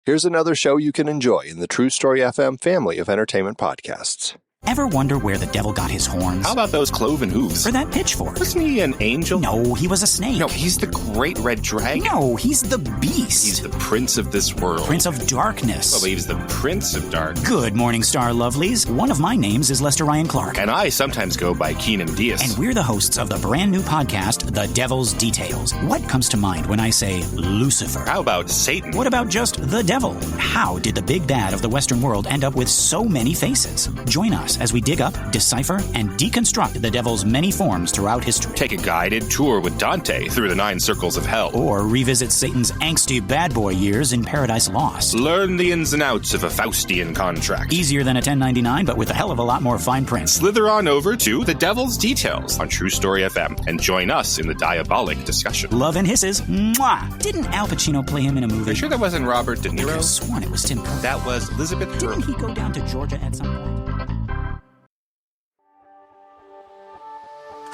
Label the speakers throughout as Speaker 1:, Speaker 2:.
Speaker 1: Here's another show you can enjoy in the True Story FM family of entertainment podcasts.
Speaker 2: Ever wonder where the devil got his horns?
Speaker 3: How about those cloven hooves?
Speaker 2: Or that pitchfork?
Speaker 3: Wasn't he an angel?
Speaker 2: No, he was a snake.
Speaker 3: No, he's the great red dragon.
Speaker 2: No, he's the beast.
Speaker 3: He's the prince of this world.
Speaker 2: Prince of darkness.
Speaker 3: Well, he's the prince of dark.
Speaker 2: Good morning, star lovelies. One of my names is Lester Ryan Clark.
Speaker 3: And I sometimes go by Keenan Diaz.
Speaker 2: And we're the hosts of the brand new podcast, The Devil's Details. What comes to mind when I say Lucifer?
Speaker 3: How about Satan?
Speaker 2: What about just the devil? How did the big bad of the Western world end up with so many faces? Join us as we dig up, decipher, and deconstruct the devil's many forms throughout history.
Speaker 3: Take a guided tour with Dante through the 9 circles of hell.
Speaker 2: Or revisit Satan's angsty bad boy years in Paradise Lost.
Speaker 3: Learn the ins and outs of a Faustian contract.
Speaker 2: Easier than a 1099, but with a hell of a lot more fine print.
Speaker 3: Slither on over to The Devil's Details on True Story FM and join us in the diabolic discussion.
Speaker 2: Love and hisses. Mwah! Didn't Al Pacino play him in a movie?
Speaker 3: Are you sure that wasn't Robert De
Speaker 2: I could
Speaker 3: Niro?
Speaker 2: have sworn it was Tim Curry.
Speaker 3: That was Elizabeth
Speaker 2: Didn't
Speaker 3: Hurley.
Speaker 2: he go down to Georgia at some point?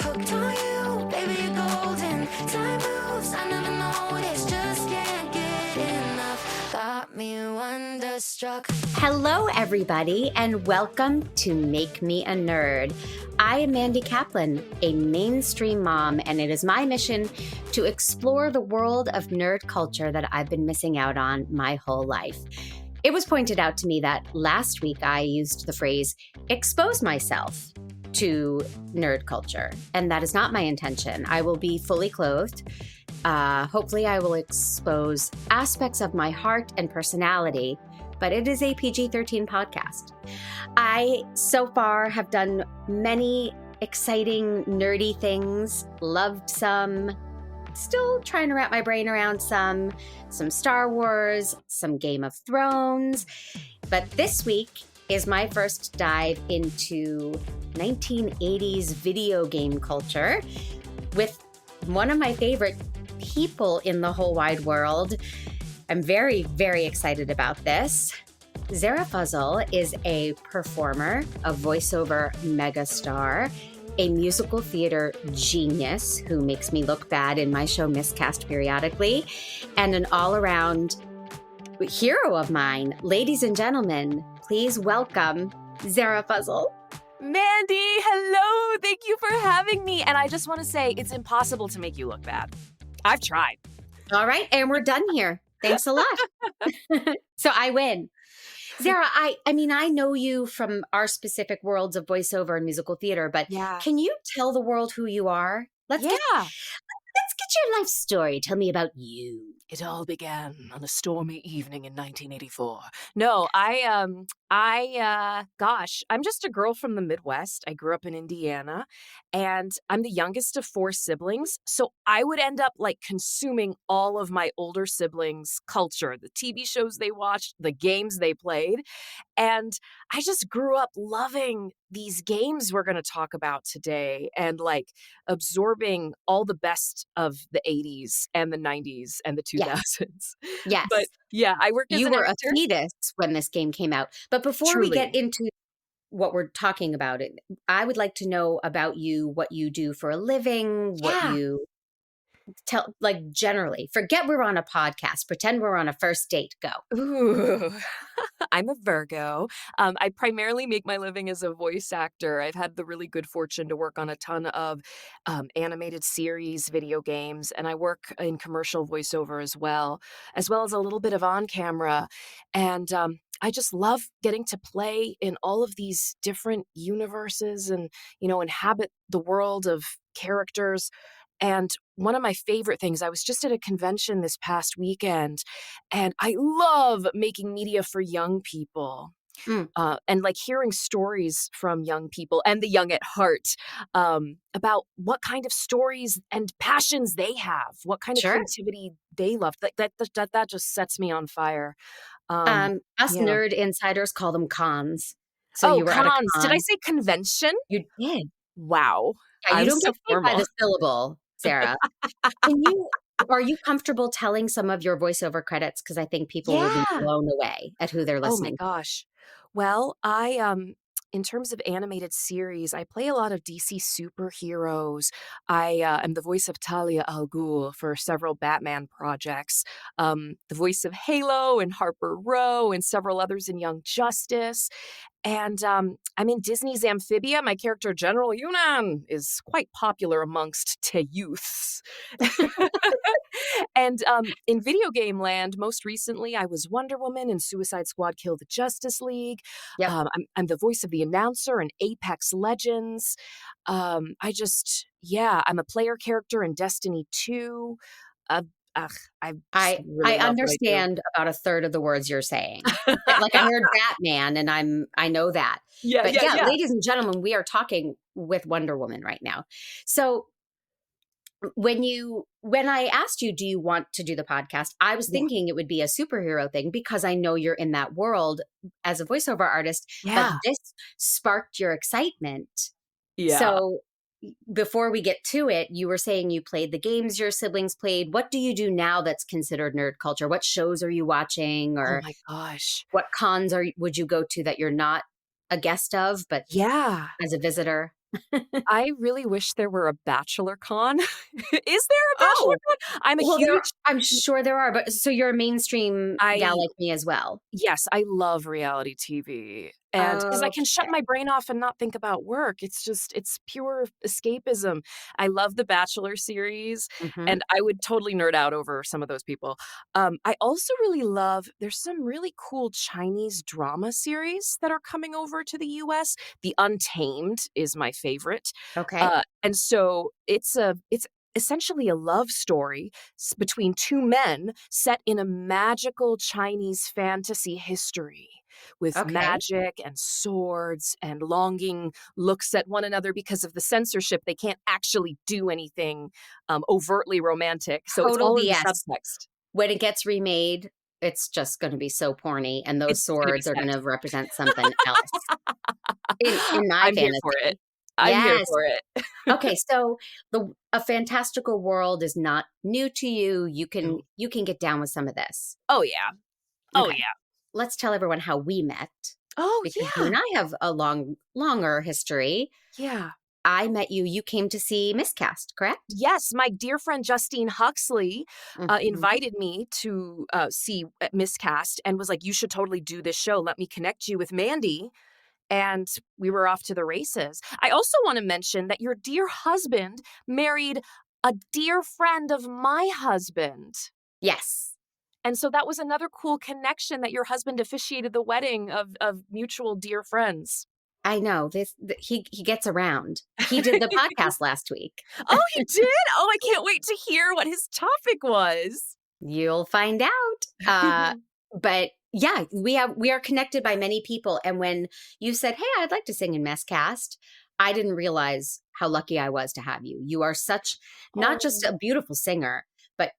Speaker 4: Hooked on you, baby, you're golden. Time moves, I never noticed. Just can't get enough. Got me wonderstruck.
Speaker 5: Hello, everybody, and welcome to Make Me a Nerd. I am Mandy Kaplan, a mainstream mom, and it is my mission to explore the world of nerd culture that I've been missing out on my whole life. It was pointed out to me that last week I used the phrase expose myself to nerd culture, and that is not my intention. I will be fully clothed. Hopefully I will expose aspects of my heart and personality, but it is a PG-13 podcast. I so far have done many exciting nerdy things, loved some, still trying to wrap my brain around some Star Wars, some Game of Thrones, but this week is my first dive into 1980s video game culture with one of my favorite people in the whole wide world. I'm very, very excited about this. Zehra Fazal is a performer, a voiceover megastar, a musical theater genius who makes me look bad in my show Miscast periodically, and an all-around hero of mine. Ladies and gentlemen, please welcome Zehra Fazal.
Speaker 6: Mandy, hello. Thank you for having me. And I just want to say it's impossible to make you look bad. I've tried.
Speaker 5: All right, and we're done here. Thanks a lot. So I win. Zehra, I mean, I know you from our specific worlds of voiceover and musical theater, but can you tell the world who you are? Let's get your life story. Tell me about you.
Speaker 6: It all began on a stormy evening in 1984. No, gosh, I'm just a girl from the Midwest. I grew up in Indiana, and I'm the youngest of 4 siblings. So I would end up like consuming all of my older siblings' culture, the TV shows they watched, the games they played. And I just grew up loving these games we're going to talk about today and like absorbing all the best of the 80s and the 90s and the 2000s.
Speaker 5: Yes.
Speaker 6: But yeah, I worked as
Speaker 5: you
Speaker 6: an
Speaker 5: were
Speaker 6: actor.
Speaker 5: a fetus when this game came out. But before we get into what we're talking about, I would like to know about you, what you do for a living, what you tell, like generally. Forget we're on a podcast. Pretend we're on a first date. Go.
Speaker 6: Ooh, I'm a Virgo. I primarily make my living as a voice actor. I've had the really good fortune to work on a ton of animated series, video games, and I work in commercial voiceover as well as a little bit of on camera. And I just love getting to play in all of these different universes and, inhabit the world of characters. And one of my favorite things, I was just at a convention this past weekend, and I love making media for young people. And like hearing stories from young people and the young at heart about what kind of stories and passions they have, what kind of creativity they love. That just sets me on fire.
Speaker 5: Us nerd insiders call them cons. So you were
Speaker 6: cons.
Speaker 5: At a con.
Speaker 6: Did I say convention?
Speaker 5: You did.
Speaker 6: Wow.
Speaker 5: Yeah, you don't get paid by the syllable, Zehra. Are you comfortable telling some of your voiceover credits? Because I think people will be blown away at who they're listening.
Speaker 6: Oh my gosh. Well, I in terms of animated series, I play a lot of DC superheroes. I am the voice of Talia al Ghul for several Batman projects, the voice of Halo and Harper Row and several others in Young Justice. And I'm in Disney's Amphibia. My character, General Yunan, is quite popular amongst te youths. And in video game land, most recently, I was Wonder Woman in Suicide Squad Kill the Justice League.
Speaker 5: Yep.
Speaker 6: I'm the voice of the announcer in Apex Legends. I'm a player character in Destiny 2. I
Speaker 5: I
Speaker 6: really love what I do.
Speaker 5: understand about a third of the words you're saying. Like I heard Batman and I know that.
Speaker 6: Yeah,
Speaker 5: But
Speaker 6: yeah.
Speaker 5: ladies and gentlemen, we are talking with Wonder Woman right now. So when I asked you, do you want to do the podcast? I was thinking it would be a superhero thing because I know you're in that world as a voiceover artist,
Speaker 6: Yeah.
Speaker 5: but this sparked your excitement.
Speaker 6: Yeah.
Speaker 5: So before we get to it, you were saying you played the games your siblings played. What do you do now that's considered nerd culture? What shows are you watching,
Speaker 6: Oh
Speaker 5: or
Speaker 6: my gosh.
Speaker 5: what cons would you go to that you're not a guest of, but
Speaker 6: Yeah.
Speaker 5: as a visitor?
Speaker 6: I really wish there were a Bachelor Con. Is there a Bachelor Con? I'm a huge.
Speaker 5: I'm sure there are, but so you're a mainstream gal like me as well.
Speaker 6: Yes, I love reality TV. And because I can shut my brain off and not think about work. It's pure escapism. I love the Bachelor series, and I would totally nerd out over some of those people. I also really love, there's some really cool Chinese drama series that are coming over to the US. The Untamed is my favorite.
Speaker 5: Okay.
Speaker 6: And so it's essentially a love story between two men set in a magical Chinese fantasy history with magic and swords and longing looks at one another because of the censorship. They can't actually do anything overtly romantic. So it's all in the subtext.
Speaker 5: When it gets remade, it's just going to be so porny, and those swords are going to represent something else. In my
Speaker 6: I'm
Speaker 5: fantasy.
Speaker 6: here for it. I'm here for it.
Speaker 5: Okay, so a fantastical world is not new to you. You can get down with some of this.
Speaker 6: Oh yeah. Oh yeah.
Speaker 5: Let's tell everyone how we met.
Speaker 6: Oh
Speaker 5: because
Speaker 6: yeah.
Speaker 5: you and I have a longer history.
Speaker 6: Yeah.
Speaker 5: I met you. You came to see Miscast, correct?
Speaker 6: Yes, my dear friend Justine Huxley invited me to see Miscast and was like, "You should totally do this show. Let me connect you with Mandy." And we were off to the races. I also want to mention that your dear husband married a dear friend of my husband.
Speaker 5: Yes.
Speaker 6: And so that was another cool connection, that your husband officiated the wedding of mutual dear friends.
Speaker 5: I know. He gets around. He did the podcast last week.
Speaker 6: Oh, he did? Oh, I can't wait to hear what his topic was.
Speaker 5: You'll find out. But yeah, we are connected by many people. And when you said, "Hey, I'd like to sing in Miscast," I didn't realize how lucky I was to have you. You are not just a beautiful singer, but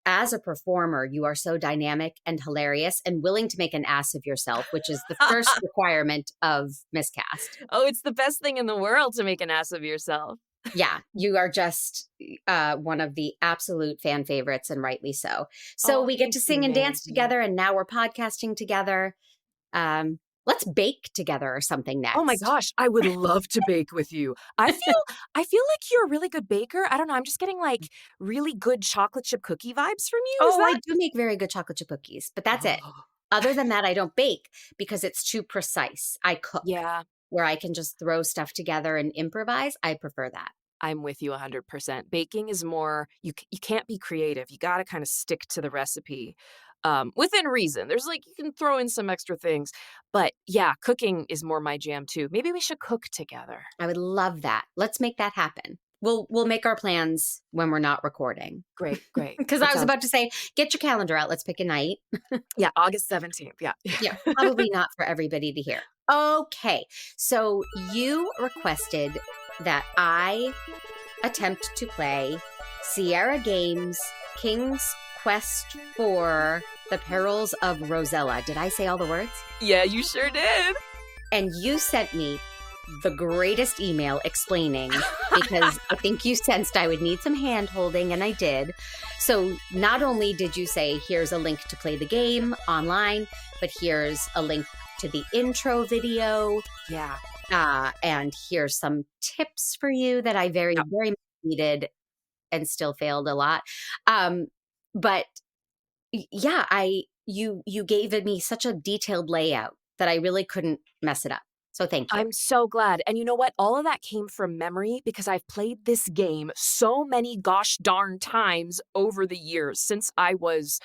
Speaker 5: as a performer, you are so dynamic and hilarious and willing to make an ass of yourself, which is the first requirement of Miscast.
Speaker 6: Oh, it's the best thing in the world to make an ass of yourself.
Speaker 5: Yeah, you are just one of the absolute fan favorites, and rightly so. So we get to sing and dance together, and now we're podcasting together. Let's bake together or something next.
Speaker 6: Oh my gosh, I would love to bake with you. I feel like you're a really good baker. I don't know, I'm just getting like really good chocolate chip cookie vibes from you.
Speaker 5: I do make very good chocolate chip cookies, but that's it. Other than that, I don't bake because it's too precise. I cook.
Speaker 6: Yeah.
Speaker 5: Where I can just throw stuff together and improvise. I prefer that.
Speaker 6: I'm with you 100%. Baking is more, you can't be creative. You got to kind of stick to the recipe within reason. There's like, you can throw in some extra things. But yeah, cooking is more my jam too. Maybe we should cook together.
Speaker 5: I would love that. Let's make that happen. We'll make our plans when we're not recording.
Speaker 6: Great.
Speaker 5: Because I was about to say, get your calendar out. Let's pick a night.
Speaker 6: Yeah, August 17th. Yeah.
Speaker 5: Yeah, probably not for everybody to hear. Okay, so you requested that I attempt to play Sierra Games' King's Quest for the Perils of Rosella. Did I say all the words?
Speaker 6: Yeah, you sure did.
Speaker 5: And you sent me the greatest email explaining, because I think you sensed I would need some hand holding, and I did. So not only did you say, here's a link to play the game online, but here's a link to the intro video.
Speaker 6: Yeah.
Speaker 5: And here's some tips for you that I very,
Speaker 6: Yep.
Speaker 5: very much needed and still failed a lot. But yeah, you gave me such a detailed layout that I really couldn't mess it up. So thank you.
Speaker 6: I'm so glad. And you know what? All of that came from memory because I've played this game so many gosh darn times over the years since I was,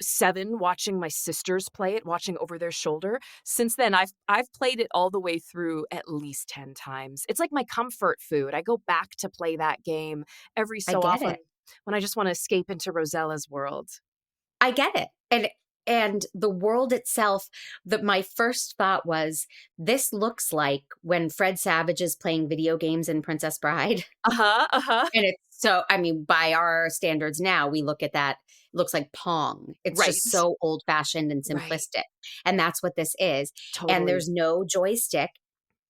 Speaker 6: 7, watching my sisters play it, watching over their shoulder. Since then, I've played it all the way through at least 10 times. It's like my comfort food. I go back to play that game every
Speaker 5: I
Speaker 6: so
Speaker 5: get
Speaker 6: often
Speaker 5: it.
Speaker 6: when I just want to escape into Rosella's world.
Speaker 5: I get it. And the world itself, my first thought was, this looks like when Fred Savage is playing video games in Princess Bride.
Speaker 6: Uh-huh, uh-huh.
Speaker 5: And it's so, I mean, by our standards now, we look at that, it looks like Pong. It's
Speaker 6: Right.
Speaker 5: just so old fashioned and
Speaker 6: Right.
Speaker 5: simplistic. And that's what this is.
Speaker 6: Totally.
Speaker 5: And there's no joystick.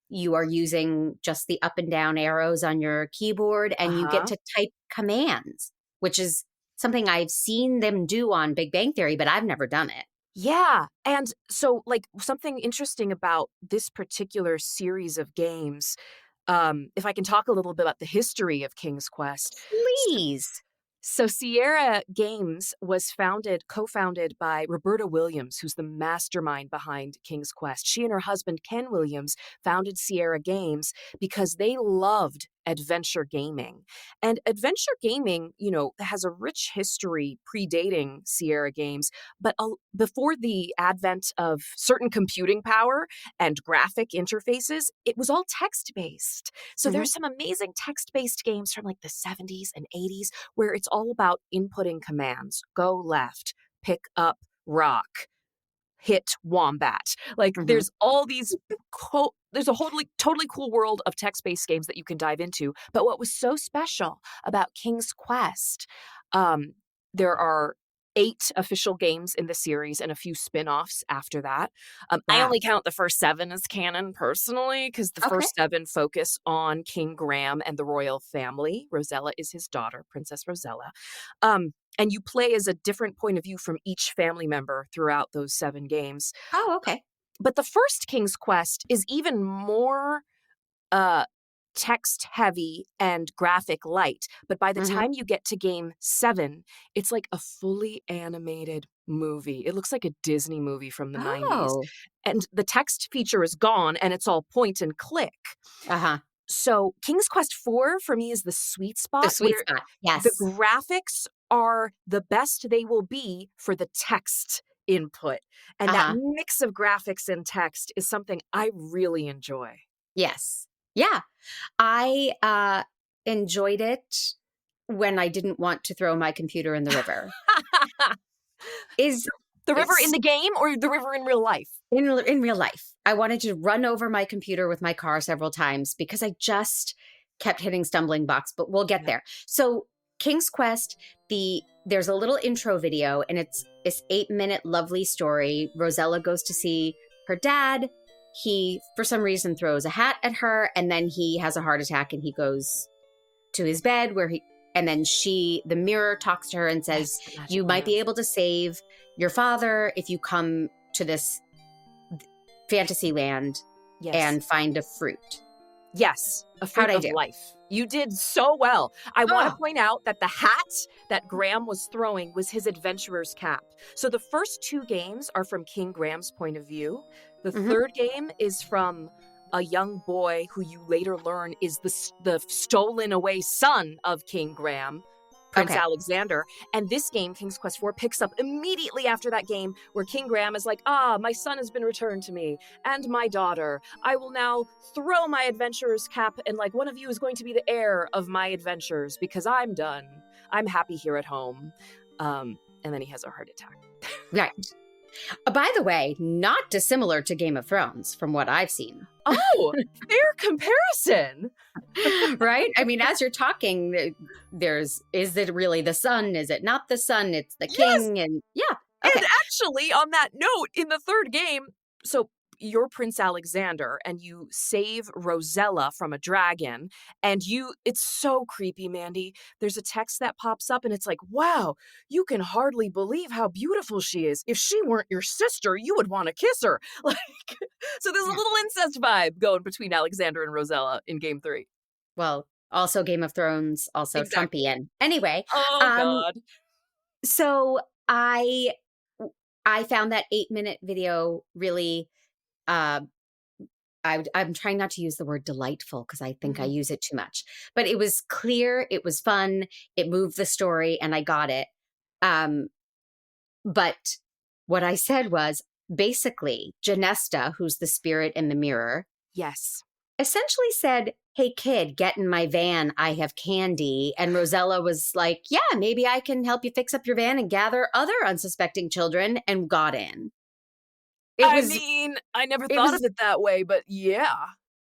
Speaker 5: You are using just the up and down arrows on your keyboard, and you get
Speaker 6: Uh-huh.
Speaker 5: to type commands, which is something I've seen them do on Big Bang Theory, but I've never done it.
Speaker 6: Yeah. And so, like, something interesting about this particular series of games, if I can talk a little bit about the history of King's Quest.
Speaker 5: Please.
Speaker 6: So Sierra Games was co-founded by Roberta Williams, who's the mastermind behind King's Quest. She and her husband, Ken Williams, founded Sierra Games because they loved adventure gaming. And adventure gaming, has a rich history predating Sierra Games, but before the advent of certain computing power and graphic interfaces, it was all text-based. So there's some amazing text-based games from like the 70s and 80s where it's all about inputting commands. Go left, pick up rock, hit wombat. Like there's all these there's a whole totally cool world of text-based games that you can dive into. But what was so special about King's Quest, there are 8 official games in the series and a few spin-offs after that. I
Speaker 5: Wow.
Speaker 6: only count the first 7 as canon personally because the
Speaker 5: Okay.
Speaker 6: first 7 focus on King Graham and the royal family. Rosella is his daughter, Princess Rosella. And you play as a different point of view from each family member throughout those 7 games.
Speaker 5: Oh, okay.
Speaker 6: But the first King's Quest is even more text heavy and graphic light. But by the time you get to game 7, it's like a fully animated movie. It looks like a Disney movie from the 90s.
Speaker 5: Oh.
Speaker 6: And the text feature is gone and it's all point and click.
Speaker 5: Uh-huh.
Speaker 6: So King's Quest 4 for me is the sweet spot.
Speaker 5: The sweet
Speaker 6: where
Speaker 5: spot. Yes.
Speaker 6: The graphics are the best they will be for the text input. And that mix of graphics and text is something I really enjoy.
Speaker 5: Yes. Yeah. I enjoyed it when I didn't want to throw my computer in the river.
Speaker 6: The river in the game or the river in real life?
Speaker 5: In real life. I wanted to run over my computer with my car several times because I just kept hitting stumbling blocks, but we'll get there. So King's Quest, there's a little intro video, and it's this 8-minute lovely story. Rosella goes to see her dad. He, for some reason, throws a hat at her, and then he has a heart attack, and he goes to his bed and then the mirror talks to her and says, you might be able to save your father if you come to this fantasy land and find a fruit.
Speaker 6: Yes, a fruit of life. You did so well. I want to point out that the hat that Graham was throwing was his adventurer's cap. So the first 2 games are from King Graham's point of view. The third game is from a young boy who you later learn is the stolen away son of King Graham, Prince Alexander. And this game, King's Quest 4, picks up immediately after that game where King Graham is like, my son has been returned to me and my daughter. I will now throw my adventurer's cap and like one of you is going to be the heir of my adventures because I'm done. I'm happy here at home. And then he has a heart attack.
Speaker 5: Right. By the way, not dissimilar to Game of Thrones from what I've seen.
Speaker 6: Oh, fair comparison.
Speaker 5: Right? I mean, as you're talking, is it really the son? Is it not the son? It's the king. And yeah. Okay.
Speaker 6: And actually, on that note, in the third game, so you're Prince Alexander and you save Rosella from a dragon and it's so creepy, Mandy. There's a text that pops up and it's like, wow, you can hardly believe how beautiful she is. If she weren't your sister, you would want to kiss her. Like, So there's a little incest vibe going between Alexander and Rosella in game 3.
Speaker 5: Well, also Game of Thrones, also
Speaker 6: Exactly.
Speaker 5: Trumpian. Anyway,
Speaker 6: Oh, God.
Speaker 5: so I found that 8-minute video really, uh, I'm trying not to use the word delightful because I think I use it too much, but it was clear, it was fun, it moved the story, and I got it. But what I said was basically Genesta, who's the spirit in the mirror,
Speaker 6: Yes.
Speaker 5: essentially said, "Hey kid, get in my van. I have candy." And Rosella was like, "Yeah, maybe I can help you fix up your van and gather other unsuspecting children," and got in.
Speaker 6: I mean, I never thought of it that way, but yeah.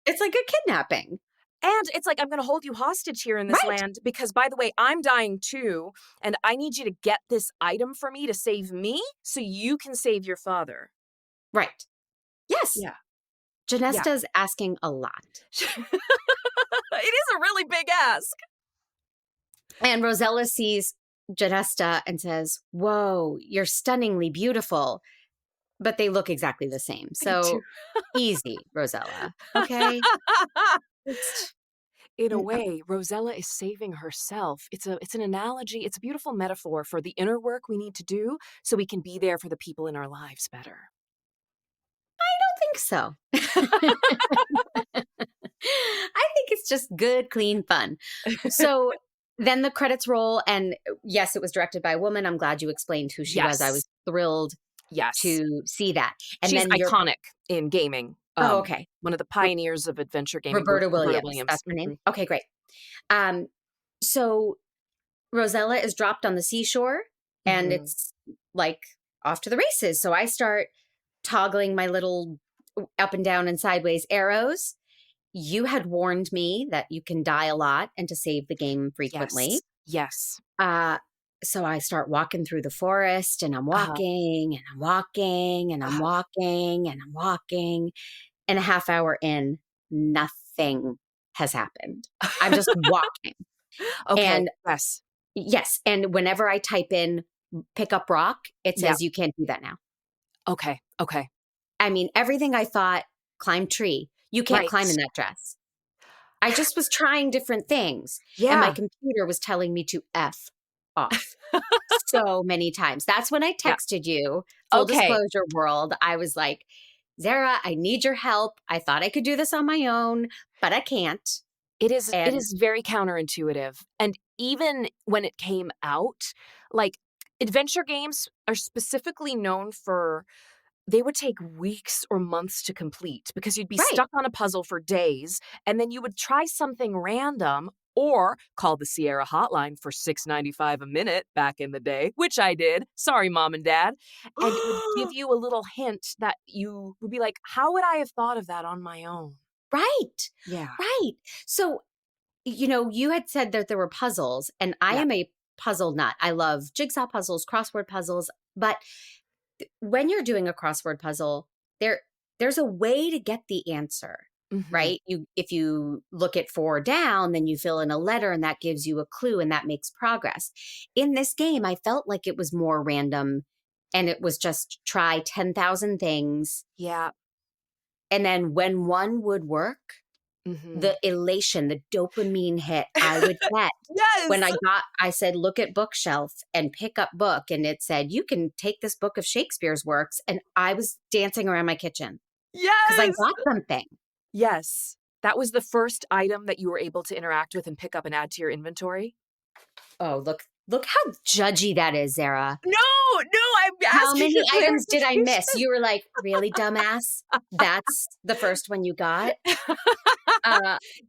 Speaker 5: It's like a kidnapping.
Speaker 6: And it's like, I'm going to hold you hostage here in this
Speaker 5: Right.
Speaker 6: land because, by the way, I'm dying too, and I need you to get this item for me to save me so you can save your father.
Speaker 5: Right. Yes.
Speaker 6: Yeah.
Speaker 5: Genesta's asking a lot.
Speaker 6: It is a really big ask.
Speaker 5: And Rosella sees Genesta and says, "Whoa, you're stunningly beautiful." But they look exactly the same. So easy, Rosella. Okay.
Speaker 6: In a way, Rosella is saving herself. It's an analogy. It's a beautiful metaphor for the inner work we need to do so we can be there for the people in our lives better.
Speaker 5: I think so. I think it's just good, clean fun. So then the credits roll, and yes, it was directed by a woman. I'm glad you explained who she was. I was thrilled to see that. And
Speaker 6: she's
Speaker 5: then
Speaker 6: iconic in gaming.
Speaker 5: Oh, okay.
Speaker 6: One of the pioneers of adventure gaming.
Speaker 5: Roberta Williams. That's her name. Okay, great. So Rosella is dropped on the seashore, and it's like off to the races. So I start toggling my little up and down and sideways arrows. You had warned me that you can die a lot and to save the game frequently.
Speaker 6: Yes.
Speaker 5: So I start walking through the forest, and I'm walking and I'm walking and I'm walking and I'm walking. And a half hour in, nothing has happened. I'm just walking.
Speaker 6: Okay.
Speaker 5: And
Speaker 6: yes.
Speaker 5: Yes. And whenever I type in pick up rock, it says you can't do that now.
Speaker 6: Okay. Okay.
Speaker 5: I mean, everything I thought, climb tree. You can't climb in that dress. I just was trying different things.
Speaker 6: Yeah.
Speaker 5: And my computer was telling me to F off so many times. That's when I texted you, full disclosure world. I was like, "Zehra, I need your help. I thought I could do this on my own, but I can't."
Speaker 6: It is very counterintuitive. And even when it came out, like adventure games are specifically known for, they would take weeks or months to complete because you'd be stuck on a puzzle for days, and then you would try something random or call the Sierra hotline for $6.95 a minute back in the day, which I did. Sorry, Mom and Dad. And it would give you a little hint that you would be like, how would I have thought of that on my own?
Speaker 5: Right.
Speaker 6: Yeah.
Speaker 5: Right. So, you had said that there were puzzles, and I am a puzzle nut. I love jigsaw puzzles, crossword puzzles. But when you're doing a crossword puzzle, there's a way to get the answer. Right? If you look at 4 down, then you fill in a letter, and that gives you a clue, and that makes progress. In this game, I felt like it was more random, and it was just try 10,000 things.
Speaker 6: Yeah.
Speaker 5: And then when one would work, the elation, the dopamine hit I would get when I said, look at bookshelf and pick up book. And it said, you can take this book of Shakespeare's works. And I was dancing around my kitchen.
Speaker 6: Yes.
Speaker 5: Because I got something.
Speaker 6: Yes. That was the first item that you were able to interact with and pick up and add to your inventory.
Speaker 5: Oh, look how judgy that is, Zehra.
Speaker 6: No, I'm asking.
Speaker 5: How many items did I miss? You were like, really, dumbass? That's the first one you got?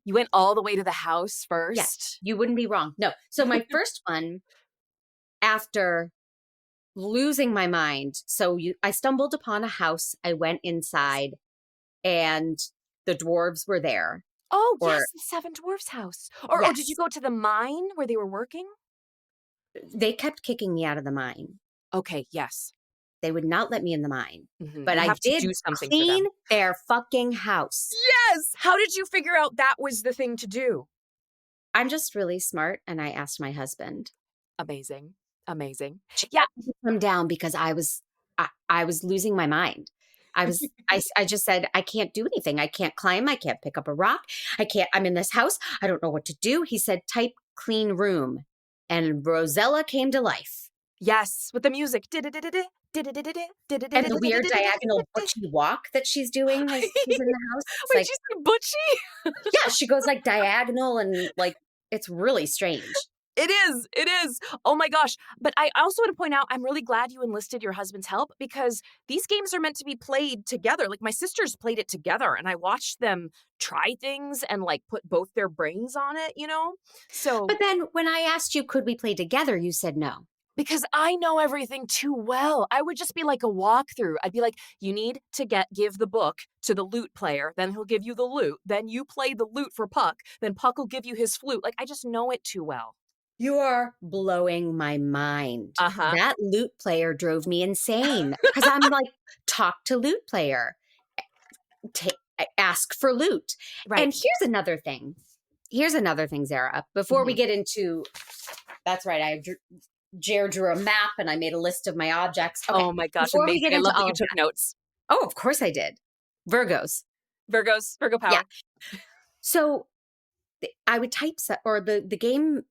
Speaker 6: You went all the way to the house first?
Speaker 5: Yes, you wouldn't be wrong. No. So my first one, after losing my mind, I stumbled upon a house. I went inside, and the dwarves were there.
Speaker 6: Oh, yes, the 7 Dwarfs house. Or did you go to the mine where they were working?
Speaker 5: They kept kicking me out of the mine.
Speaker 6: Okay, yes.
Speaker 5: They would not let me in the mine. But
Speaker 6: I
Speaker 5: did
Speaker 6: do something
Speaker 5: clean their fucking house.
Speaker 6: Yes! How did you figure out that was the thing to do?
Speaker 5: I'm just really smart, and I asked my husband.
Speaker 6: Amazing.
Speaker 5: Yeah. Come down because I was losing my mind. I just said, I can't do anything. I can't climb. I can't pick up a rock. I'm in this house. I don't know what to do. He said, type clean room. And Rosella came to life.
Speaker 6: Yes, with the music. And
Speaker 5: the weird diagonal butchie walk that she's doing as she's in the house. It's
Speaker 6: Wait,
Speaker 5: like,
Speaker 6: did you say butchie?
Speaker 5: yeah, she goes like diagonal and like, it's really strange.
Speaker 6: It is. It is. Oh my gosh. But I also want to point out, I'm really glad you enlisted your husband's help because these games are meant to be played together. Like my sisters played it together and I watched them try things and like put both their brains on it, you know? So,
Speaker 5: But then when I asked you, could we play together? You said no.
Speaker 6: because I know everything too well. I would just be like a walkthrough. I'd be like, you need to give the book to the lute player. Then he'll give you the lute. Then you play the lute for Puck. Then Puck will give you his flute. Like I just know it too well.
Speaker 5: You are blowing my mind.
Speaker 6: Uh-huh.
Speaker 5: That lute player drove me insane because I'm like, talk to lute player, ask for lute.
Speaker 6: Right.
Speaker 5: And here's another thing. Zehra, before we get into, that's right, I drew a map and I made a list of my objects. Okay.
Speaker 6: Oh my gosh,
Speaker 5: Before we
Speaker 6: amazing.
Speaker 5: get
Speaker 6: I
Speaker 5: into
Speaker 6: love that
Speaker 5: all
Speaker 6: you
Speaker 5: of
Speaker 6: took
Speaker 5: that-
Speaker 6: notes.
Speaker 5: Oh, of course I did. Virgo
Speaker 6: Virgo power.
Speaker 5: Yeah. So I would type, or the game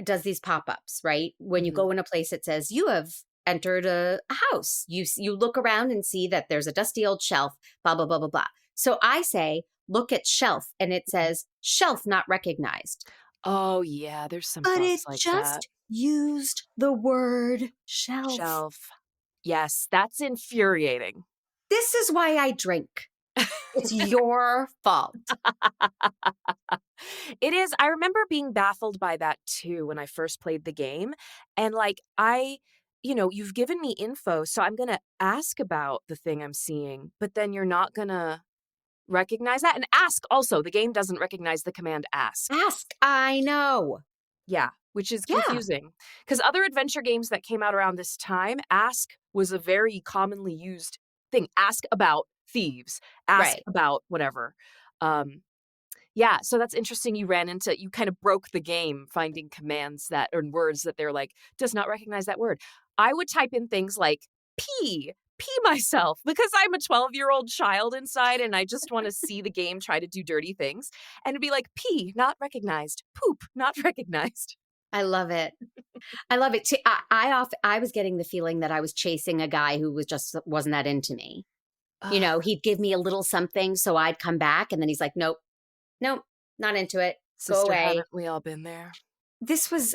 Speaker 5: does these pop-ups, right? When you go in a place, it says, you have entered a house. You look around and see that there's a dusty old shelf, blah, blah, blah, blah, blah. So I say, look at shelf, and it says, shelf not recognized.
Speaker 6: Oh, yeah, there's some
Speaker 5: But
Speaker 6: prompts
Speaker 5: it
Speaker 6: like
Speaker 5: just
Speaker 6: that.
Speaker 5: used the word shelf.
Speaker 6: Shelf. Yes, that's infuriating.
Speaker 5: This is why I drink. It's your fault.
Speaker 6: It is. I remember being baffled by that too when I first played the game. And like, you've given me info, so I'm going to ask about the thing I'm seeing, but then you're not going to recognize that. And ask also, the game doesn't recognize the command ask.
Speaker 5: Ask. I know.
Speaker 6: Yeah, which is
Speaker 5: Yeah.
Speaker 6: confusing. Because other adventure games that came out around this time, ask was a very commonly used thing. Ask about thieves. Ask
Speaker 5: Right.
Speaker 6: about whatever. Yeah, so that's interesting. You kind of broke the game finding commands or words that they're like, does not recognize that word. I would type in things like pee myself because I'm a 12-year-old child inside and I just want to see the game try to do dirty things. And it'd be like pee, not recognized. Poop, not recognized.
Speaker 5: I love it. I love it too. I was getting the feeling that I was chasing a guy who wasn't that into me. You know, he'd give me a little something, so I'd come back, and then he's like, nope, not into it. Go
Speaker 6: Sister,
Speaker 5: away.
Speaker 6: haven't we all been there?
Speaker 5: This was,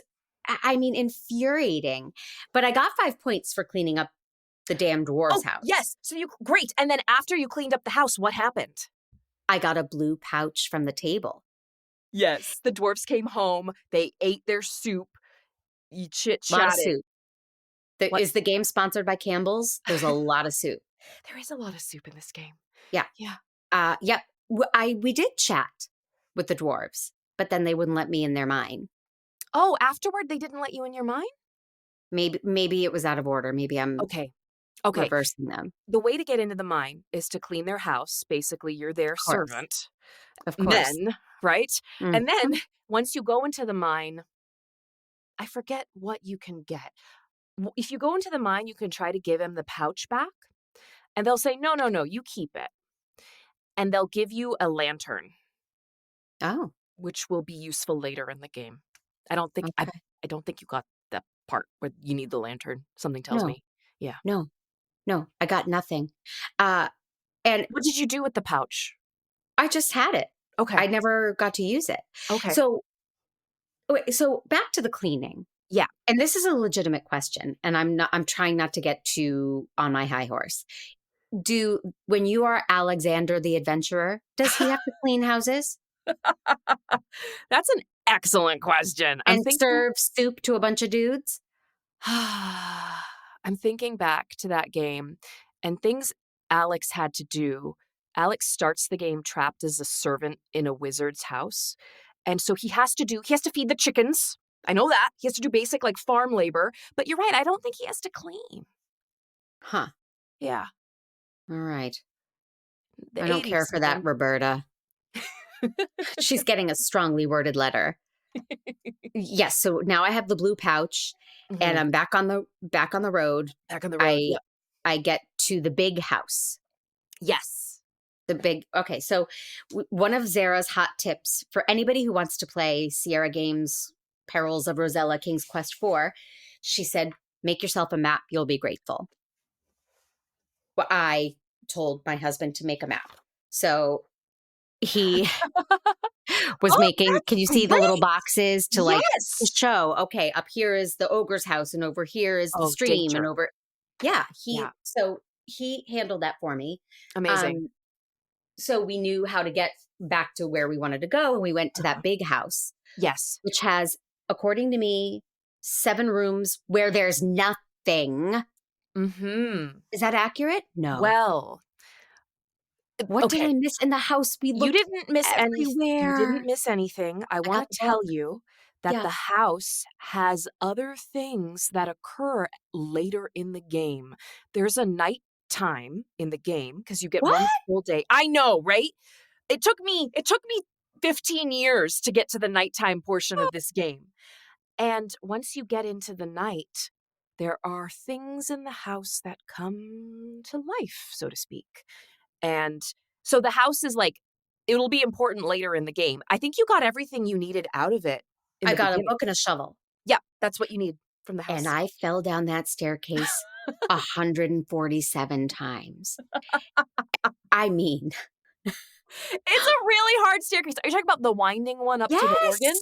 Speaker 5: infuriating. But I got 5 points for cleaning up the damn dwarves' house.
Speaker 6: Yes. So great. And then after you cleaned up the house, what happened?
Speaker 5: I got a blue pouch from the table.
Speaker 6: Yes. The dwarves came home. They ate their soup. You chit-chatted.
Speaker 5: A lot of soup.
Speaker 6: What?
Speaker 5: Is the game sponsored by Campbell's? There's a lot of soup.
Speaker 6: There is a lot of soup in this game.
Speaker 5: Yeah. Yep. We did chat with the dwarves, but then they wouldn't let me in their mine.
Speaker 6: Oh, afterward they didn't let you in your mine?
Speaker 5: Maybe it was out of order. Maybe I'm
Speaker 6: Okay.
Speaker 5: reversing them.
Speaker 6: The way to get into the mine is to clean their house. Basically, you're their servant.
Speaker 5: Of course.
Speaker 6: Then, right?
Speaker 5: Mhm.
Speaker 6: And then once you go into the mine, I forget what you can get. If you go into the mine, you can try to give them the pouch back. And they'll say, no, you keep it. And they'll give you a lantern,
Speaker 5: Oh.
Speaker 6: which will be useful later in the game. I don't think
Speaker 5: Okay.
Speaker 6: I don't think you got the part where you need the lantern. Something tells
Speaker 5: No.
Speaker 6: me. Yeah.
Speaker 5: No, I got nothing. And
Speaker 6: What did you do with the pouch?
Speaker 5: I just had it.
Speaker 6: Okay.
Speaker 5: I never got to use it.
Speaker 6: Okay.
Speaker 5: So back to the cleaning.
Speaker 6: Yeah.
Speaker 5: And this is a legitimate question. And I'm trying not to get too on my high horse. When you are Alexander the Adventurer, does he have to clean houses
Speaker 6: That's an excellent question.
Speaker 5: and serve soup to a bunch of dudes?
Speaker 6: I'm thinking back to that game and things Alex had to do. Alex starts the game trapped as a servant in a wizard's house. And so he has to feed the chickens. I know that. He has to do basic like farm labor. But you're right. I don't think he has to clean.
Speaker 5: Huh.
Speaker 6: Yeah.
Speaker 5: All right.
Speaker 6: The
Speaker 5: I don't care
Speaker 6: 80s,
Speaker 5: for that,
Speaker 6: man.
Speaker 5: Roberta. She's getting a strongly worded letter. Yes. So now I have the blue pouch and I'm back on the road.
Speaker 6: Back on the road. Yep.
Speaker 5: I get to the big house.
Speaker 6: Yes.
Speaker 5: The big, okay. So one of Zehra's hot tips for anybody who wants to play Sierra Games Perils of Rosella King's Quest 4, she said, make yourself a map. You'll be grateful. Well, I told my husband to make a map. So he was making, can you see the little boxes to like
Speaker 6: Yes.
Speaker 5: show, okay, up here is the ogre's house and over here is the
Speaker 6: Oh,
Speaker 5: stream and
Speaker 6: danger.
Speaker 5: over. So he handled that for me.
Speaker 6: Amazing.
Speaker 5: So we knew how to get back to where we wanted to go. And we went to that big house,
Speaker 6: Yes.
Speaker 5: which has, according to me, 7 rooms where there's nothing.
Speaker 6: Mm-hmm.
Speaker 5: Is that accurate? No.
Speaker 6: Well,
Speaker 5: What did I miss in the house? We
Speaker 6: You
Speaker 5: looked
Speaker 6: didn't miss anything. You didn't
Speaker 5: everywhere.
Speaker 6: miss anything. I
Speaker 5: got
Speaker 6: want
Speaker 5: the
Speaker 6: to tell
Speaker 5: book.
Speaker 6: you that
Speaker 5: Yeah.
Speaker 6: the house has other things that occur later in the game. There's a night time in the game because you get one
Speaker 5: What?
Speaker 6: full day. I know, right? It took me 15 years to get to the nighttime portion of this game. And once you get into the night, there are things in the house that come to life, so to speak. And so the house is like, it'll be important later in the game. I think you got everything you needed out of it in
Speaker 5: I
Speaker 6: the
Speaker 5: got a
Speaker 6: beginning.
Speaker 5: book and a shovel.
Speaker 6: Yeah, that's what you need from the house.
Speaker 5: And I fell down that staircase 147 times. I mean,
Speaker 6: It's a really hard staircase. Are you talking about the winding one up to the organ?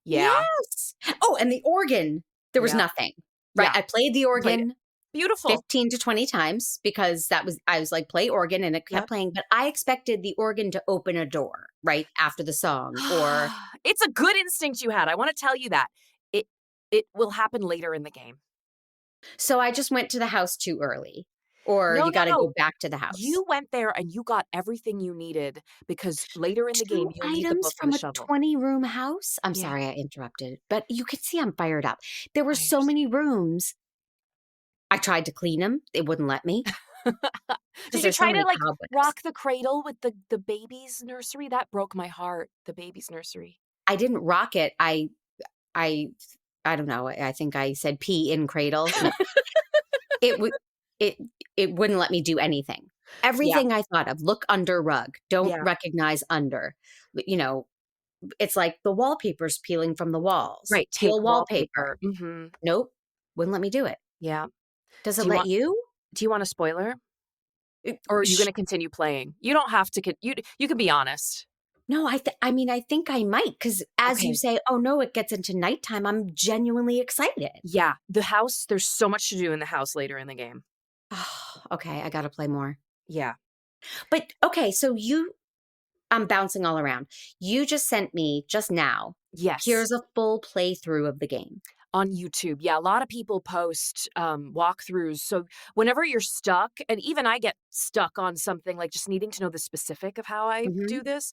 Speaker 6: Yeah.
Speaker 5: Yes. Oh, and the organ, there was
Speaker 6: Yeah.
Speaker 5: nothing. Right.
Speaker 6: Yeah.
Speaker 5: I played the organ
Speaker 6: Beautiful.
Speaker 5: 15 to 20 times because I was like, play organ, and it kept playing. But I expected the organ to open a door right after the song, or
Speaker 6: It's a good instinct you had. I want to tell you that. It will happen later in the game.
Speaker 5: so I just went to the house too early, or
Speaker 6: No,
Speaker 5: you got to
Speaker 6: no.
Speaker 5: go back to the house.
Speaker 6: You went there and you got everything you needed because later in the game
Speaker 5: 2
Speaker 6: you'll need the
Speaker 5: items
Speaker 6: book
Speaker 5: from
Speaker 6: and the
Speaker 5: a
Speaker 6: shovel.
Speaker 5: 20-room house. I'm
Speaker 6: Yeah.
Speaker 5: sorry I interrupted, but you could see I'm fired up. There were
Speaker 6: I
Speaker 5: so many rooms. I tried to clean them. They wouldn't let me.
Speaker 6: Did you
Speaker 5: there's so
Speaker 6: try to
Speaker 5: many
Speaker 6: like
Speaker 5: cobwebs.
Speaker 6: rock the cradle with the baby's nursery? That broke my heart. The baby's nursery.
Speaker 5: I didn't rock it. I don't know. I think I said pee in cradle. It wouldn't let me do anything. Everything I thought of, look under rug, don't recognize under. You know, it's like the wallpaper's peeling from the walls.
Speaker 6: Right.
Speaker 5: Peel
Speaker 6: Take
Speaker 5: wallpaper.
Speaker 6: Mm-hmm.
Speaker 5: Nope. Wouldn't let me do it.
Speaker 6: Yeah.
Speaker 5: Does
Speaker 6: Do
Speaker 5: it
Speaker 6: you
Speaker 5: let
Speaker 6: want-
Speaker 5: you?
Speaker 6: Do you want a spoiler? Or are you going to continue playing? You don't have to. You can be honest.
Speaker 5: No, I mean, I think I might, because as you
Speaker 6: Okay.
Speaker 5: say, oh no, it gets into nighttime. I'm genuinely excited.
Speaker 6: Yeah. The house, there's so much to do in the house later in the game.
Speaker 5: Oh, okay, I got to play more.
Speaker 6: Yeah.
Speaker 5: But okay, so I'm bouncing all around. You just sent me just now.
Speaker 6: Yes.
Speaker 5: Here's a full playthrough of the game.
Speaker 6: On YouTube. Yeah, a lot of people post walkthroughs. So whenever you're stuck, and even I get stuck on something like just needing to know the specific of how I do this,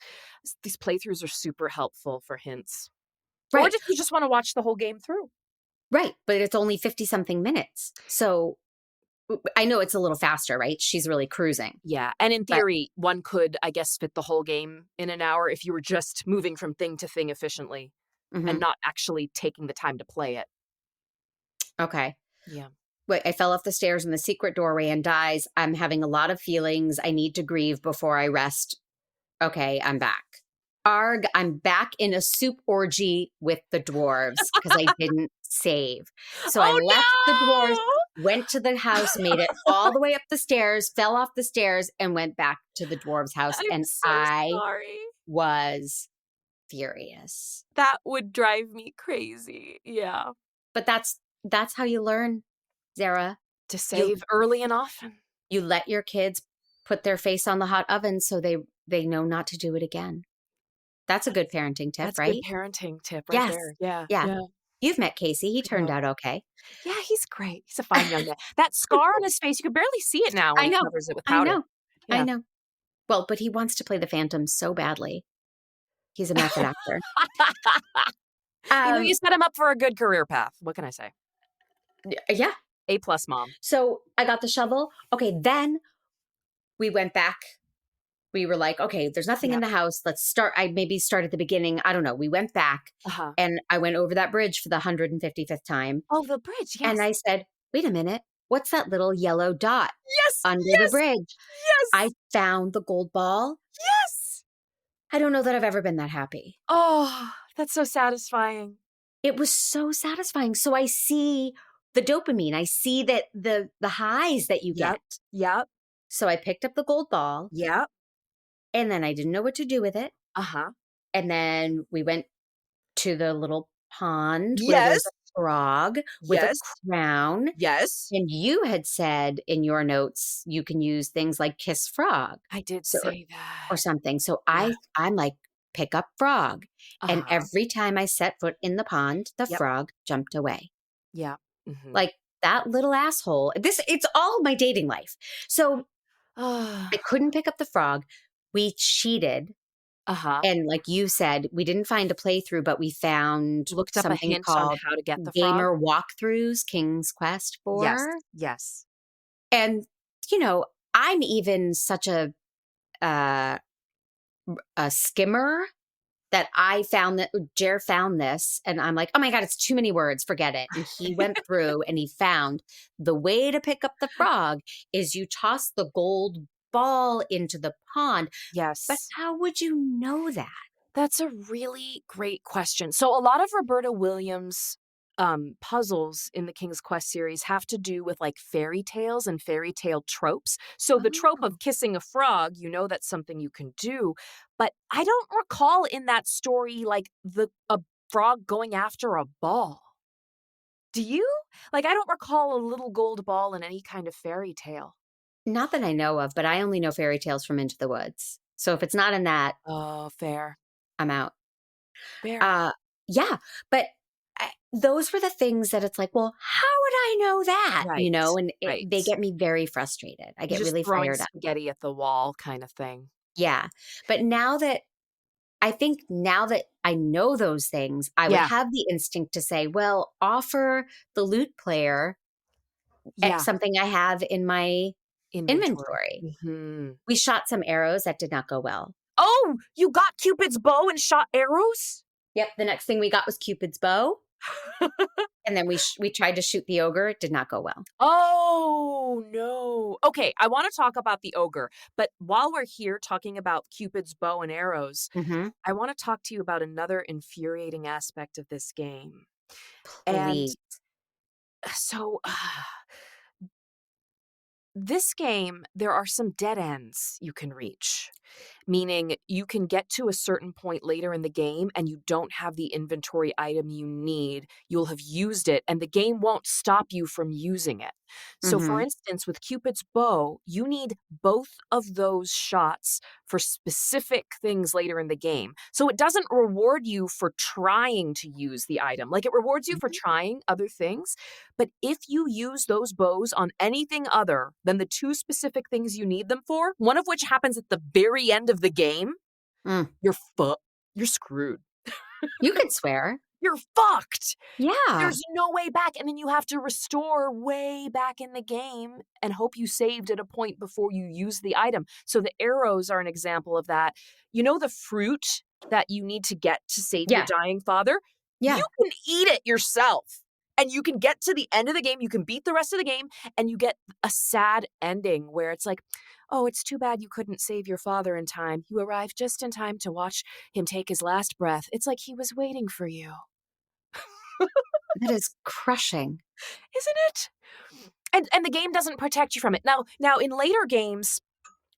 Speaker 6: these playthroughs are super helpful for hints. Or
Speaker 5: Right.
Speaker 6: if you just want to watch the whole game through.
Speaker 5: Right, but it's only 50-something minutes. So I know it's a little faster, right? She's really cruising.
Speaker 6: Yeah, and in theory, one could, I guess, fit the whole game in an hour if you were just moving from thing to thing efficiently and not actually taking the time to play it.
Speaker 5: Okay.
Speaker 6: Yeah.
Speaker 5: Wait, I fell off the stairs in the secret doorway and dies. I'm having a lot of feelings. I need to grieve before I rest. Okay, I'm back. Arg, I'm back in a soup orgy with the dwarves because I didn't save. So I left the dwarves, went to the house, made it all the way up the stairs, fell off the stairs, and went back to the dwarves' house.
Speaker 6: I'm so sorry.
Speaker 5: Was furious.
Speaker 6: That would drive me crazy. Yeah.
Speaker 5: But that's how you learn, Zehra.
Speaker 6: To save early and often.
Speaker 5: You let your kids put their face on the hot oven so they know not to do it again. That's a good parenting tip,
Speaker 6: That's
Speaker 5: right?
Speaker 6: a good parenting tip right there.
Speaker 5: Yeah. You've met Casey. He turned out okay.
Speaker 6: Yeah, he's great. He's a fine young man. That scar on his face, you can barely see it now when he covers it with powder.
Speaker 5: I know. Well, but he wants to play the Phantom so badly. He's a method actor.
Speaker 6: You set him up for a good career path. What can I say?
Speaker 5: Yeah.
Speaker 6: A+ mom.
Speaker 5: So I got the shovel. Okay, then we went back. We were like, okay, there's nothing in the house. Let's start. I maybe start at the beginning. I don't know. We went back and I went over that bridge for the 155th time.
Speaker 6: Oh, the bridge. Yes.
Speaker 5: And I said, wait a minute. what's that little yellow dot
Speaker 6: Yes.
Speaker 5: under the
Speaker 6: Yes.
Speaker 5: bridge?
Speaker 6: Yes.
Speaker 5: I found the gold ball.
Speaker 6: Yes.
Speaker 5: I don't know that I've ever been that happy.
Speaker 6: Oh, that's so satisfying.
Speaker 5: It was so satisfying. So I see the dopamine. I see that the highs that you
Speaker 6: Yep.
Speaker 5: get.
Speaker 6: Yep.
Speaker 5: So I picked up the gold ball
Speaker 6: Yep.
Speaker 5: and then I didn't know what to do with it.
Speaker 6: Uh-huh.
Speaker 5: And then we went to the little pond where there's
Speaker 6: Yes.
Speaker 5: a frog with
Speaker 6: Yes.
Speaker 5: a crown.
Speaker 6: Yes.
Speaker 5: And you had said in your notes you can use things like kiss frog.
Speaker 6: I did
Speaker 5: So,
Speaker 6: say that.
Speaker 5: or something. So
Speaker 6: Yeah.
Speaker 5: I'm like, pick up frog. And
Speaker 6: Uh-huh.
Speaker 5: every time I set foot in the pond, the
Speaker 6: Yep.
Speaker 5: frog jumped away.
Speaker 6: Yeah. Mhm.
Speaker 5: Like that little asshole. It's all my dating life. So I couldn't pick up the frog. We cheated.
Speaker 6: Uh-huh.
Speaker 5: And like you said, we didn't find a playthrough, but we found
Speaker 6: Looked up a
Speaker 5: something
Speaker 6: hint on
Speaker 5: called
Speaker 6: how to get the frog.
Speaker 5: gamer walkthroughs, King's Quest
Speaker 6: Yes.
Speaker 5: 4.
Speaker 6: Yes.
Speaker 5: And, I'm even such a skimmer that I found that Jer found this and I'm like, oh my God, it's too many words. Forget it. And he went through and he found the way to pick up the frog is you toss the gold ball into the pond.
Speaker 6: Yes.
Speaker 5: But how would you know that?
Speaker 6: That's a really great question. So a lot of Roberta Williams puzzles in the King's Quest series have to do with like fairy tales and fairy tale tropes. So the trope
Speaker 5: Oh.
Speaker 6: of kissing a frog, that's something you can do. But I don't recall in that story like a frog going after a ball. Do you? Like, I don't recall a little gold ball in any kind of fairy tale.
Speaker 5: Not that I know of, but I only know fairy tales from Into the Woods. So if it's not in that,
Speaker 6: Oh, fair.
Speaker 5: I'm out.
Speaker 6: Fair.
Speaker 5: Yeah, but those were the things that it's like, well, how would I know that?
Speaker 6: Right,
Speaker 5: And
Speaker 6: right.
Speaker 5: they get me very frustrated. I get
Speaker 6: Just
Speaker 5: really
Speaker 6: throwing
Speaker 5: fired up.
Speaker 6: spaghetti at the wall kind of thing.
Speaker 5: Yeah. But I think now that I know those things, I would
Speaker 6: Yeah.
Speaker 5: have the instinct to say, well, offer the lute player
Speaker 6: Yeah.
Speaker 5: something I have in my inventory.
Speaker 6: Mhm.
Speaker 5: We shot some arrows that did not go well.
Speaker 6: Oh, you got Cupid's bow and shot arrows?
Speaker 5: Yep. The next thing we got was Cupid's bow. And then we tried to shoot the ogre. It did not go well.
Speaker 6: Oh, no. Okay, I want to talk about the ogre. But while we're here talking about Cupid's bow and arrows,
Speaker 5: Mm-hmm.
Speaker 6: I want to talk to you about another infuriating aspect of this game. And
Speaker 5: Please.
Speaker 6: so this game, there are some dead ends you can reach, meaning you can get to a certain point later in the game and you don't have the inventory item you need. You'll have used it and the game won't stop you from using it. So for
Speaker 5: Mhm.
Speaker 6: instance, with Cupid's bow, you need both of those shots for specific things later in the game. So it doesn't reward you for trying to use the item. Like it rewards you for trying other things. But if you use those bows on anything other than the two specific things you need them for, one of which happens at the very end of the game, you're screwed.
Speaker 5: You could swear.
Speaker 6: You're fucked.
Speaker 5: Yeah.
Speaker 6: There's no way back. And then you have to restore way back in the game and hope you saved at a point before you use the item. So the arrows are an example of that. You know the fruit that you need to get to save your dying father?
Speaker 5: Yeah.
Speaker 6: You can eat it yourself. And you can get to the end of the game. You can beat the rest of the game. And you get a sad ending where it's like, oh, it's too bad you couldn't save your father in time. You arrived just in time to watch him take his last breath. It's like he was waiting for you.
Speaker 5: That is crushing.
Speaker 6: Isn't it? And the game doesn't protect you from it. Now in later games,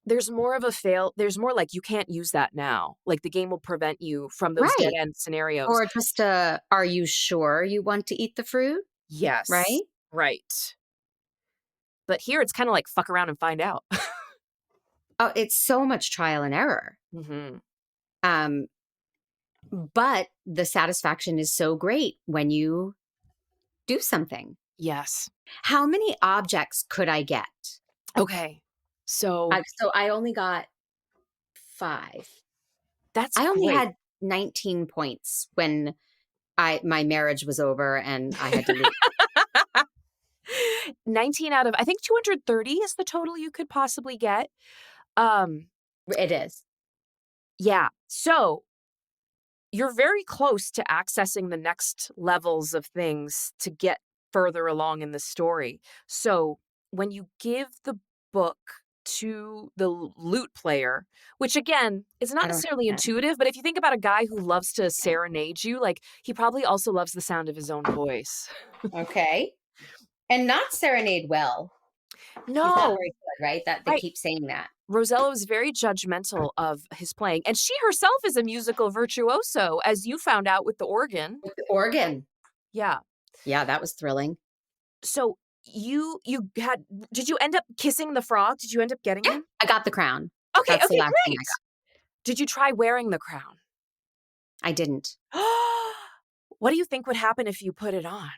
Speaker 6: there's more of a there's more like you can't use that now. Like the game will prevent you from those dead end scenarios.
Speaker 5: Or just are you sure you want to eat the fruit?
Speaker 6: Yes.
Speaker 5: Right?
Speaker 6: Right. But here it's kind of like fuck around and find out.
Speaker 5: Oh, it's so much trial and error.
Speaker 6: Mm-hmm.
Speaker 5: But the satisfaction is so great when you do something.
Speaker 6: Yes.
Speaker 5: How many objects could I get?
Speaker 6: Okay. So
Speaker 5: I only got 5.
Speaker 6: I
Speaker 5: only had 19 points when my marriage was over and I had to leave.
Speaker 6: 19 out of, I think 230 is the total you could possibly get.
Speaker 5: It is.
Speaker 6: Yeah. So you're very close to accessing the next levels of things to get further along in the story. So when you give the book to the lute player, which again is
Speaker 5: I
Speaker 6: not
Speaker 5: don't
Speaker 6: necessarily
Speaker 5: have that.
Speaker 6: intuitive, but if you think about a guy who loves to serenade you, like he probably also loves the sound of his own voice.
Speaker 5: Okay. And not serenade well. He's not
Speaker 6: No,
Speaker 5: very good, right? That they
Speaker 6: right.
Speaker 5: keep saying that.
Speaker 6: Rosella was very judgmental of his playing, and she herself is a musical virtuoso, as you found out with the organ.
Speaker 5: With the organ.
Speaker 6: Yeah.
Speaker 5: Yeah, that was thrilling.
Speaker 6: So you had did you end up kissing the frog? Did you end up getting
Speaker 5: Yeah,
Speaker 6: him?
Speaker 5: I got the crown.
Speaker 6: Okay,
Speaker 5: That's the
Speaker 6: okay,
Speaker 5: last thing I
Speaker 6: great. Did you try wearing the crown?
Speaker 5: got. I didn't.
Speaker 6: What do you think would happen if you put it on?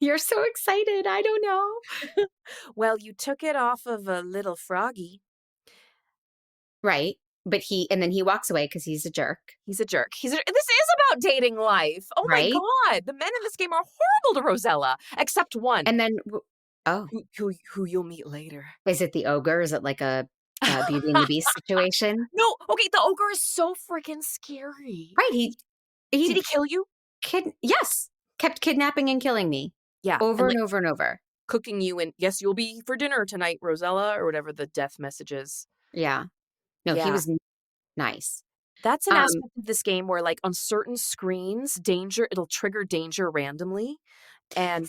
Speaker 5: You're so excited. I don't know.
Speaker 6: Well, you took it off of a little froggy.
Speaker 5: Right. But then he walks away because he's a jerk.
Speaker 6: He's a jerk. This is about dating life. Oh my
Speaker 5: Right?
Speaker 6: God. The men in this game are horrible to Rosella, except one
Speaker 5: And then, oh,
Speaker 6: who you'll meet later.
Speaker 5: is it the ogre? Is it like a Beauty and the Beast situation?
Speaker 6: No, okay, the ogre is so freaking scary.
Speaker 5: Right. He
Speaker 6: Did he kill you?
Speaker 5: yes, kept kidnapping and killing me
Speaker 6: Yeah.
Speaker 5: over
Speaker 6: and
Speaker 5: and over and over.
Speaker 6: cooking you and yes, you'll be for dinner tonight, Rosella, or whatever the death message is.
Speaker 5: Yeah. No, he
Speaker 6: Yeah.
Speaker 5: was nice.
Speaker 6: That's an aspect of this game where like on certain screens, it'll trigger danger randomly and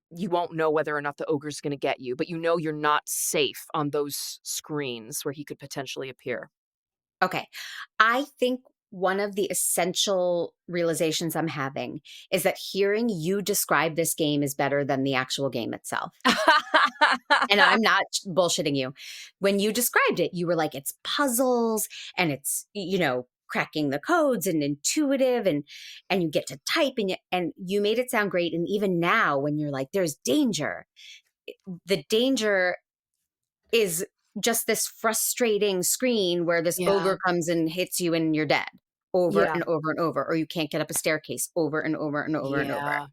Speaker 6: you won't know whether or not the ogre's going to get you, but you know you're not safe on those screens where he could potentially appear.
Speaker 5: Okay. I think one of the essential realizations I'm having is that hearing you describe this game is better than the actual game itself. And I'm not bullshitting you. When you described it, you were like, it's puzzles and it's, cracking the codes and intuitive and you get to type and you made it sound great. And even now when you're like, there's danger, the danger is just this frustrating screen where this ogre comes and hits you and you're dead over and over and over, or you can't get up a staircase over and over and over and over.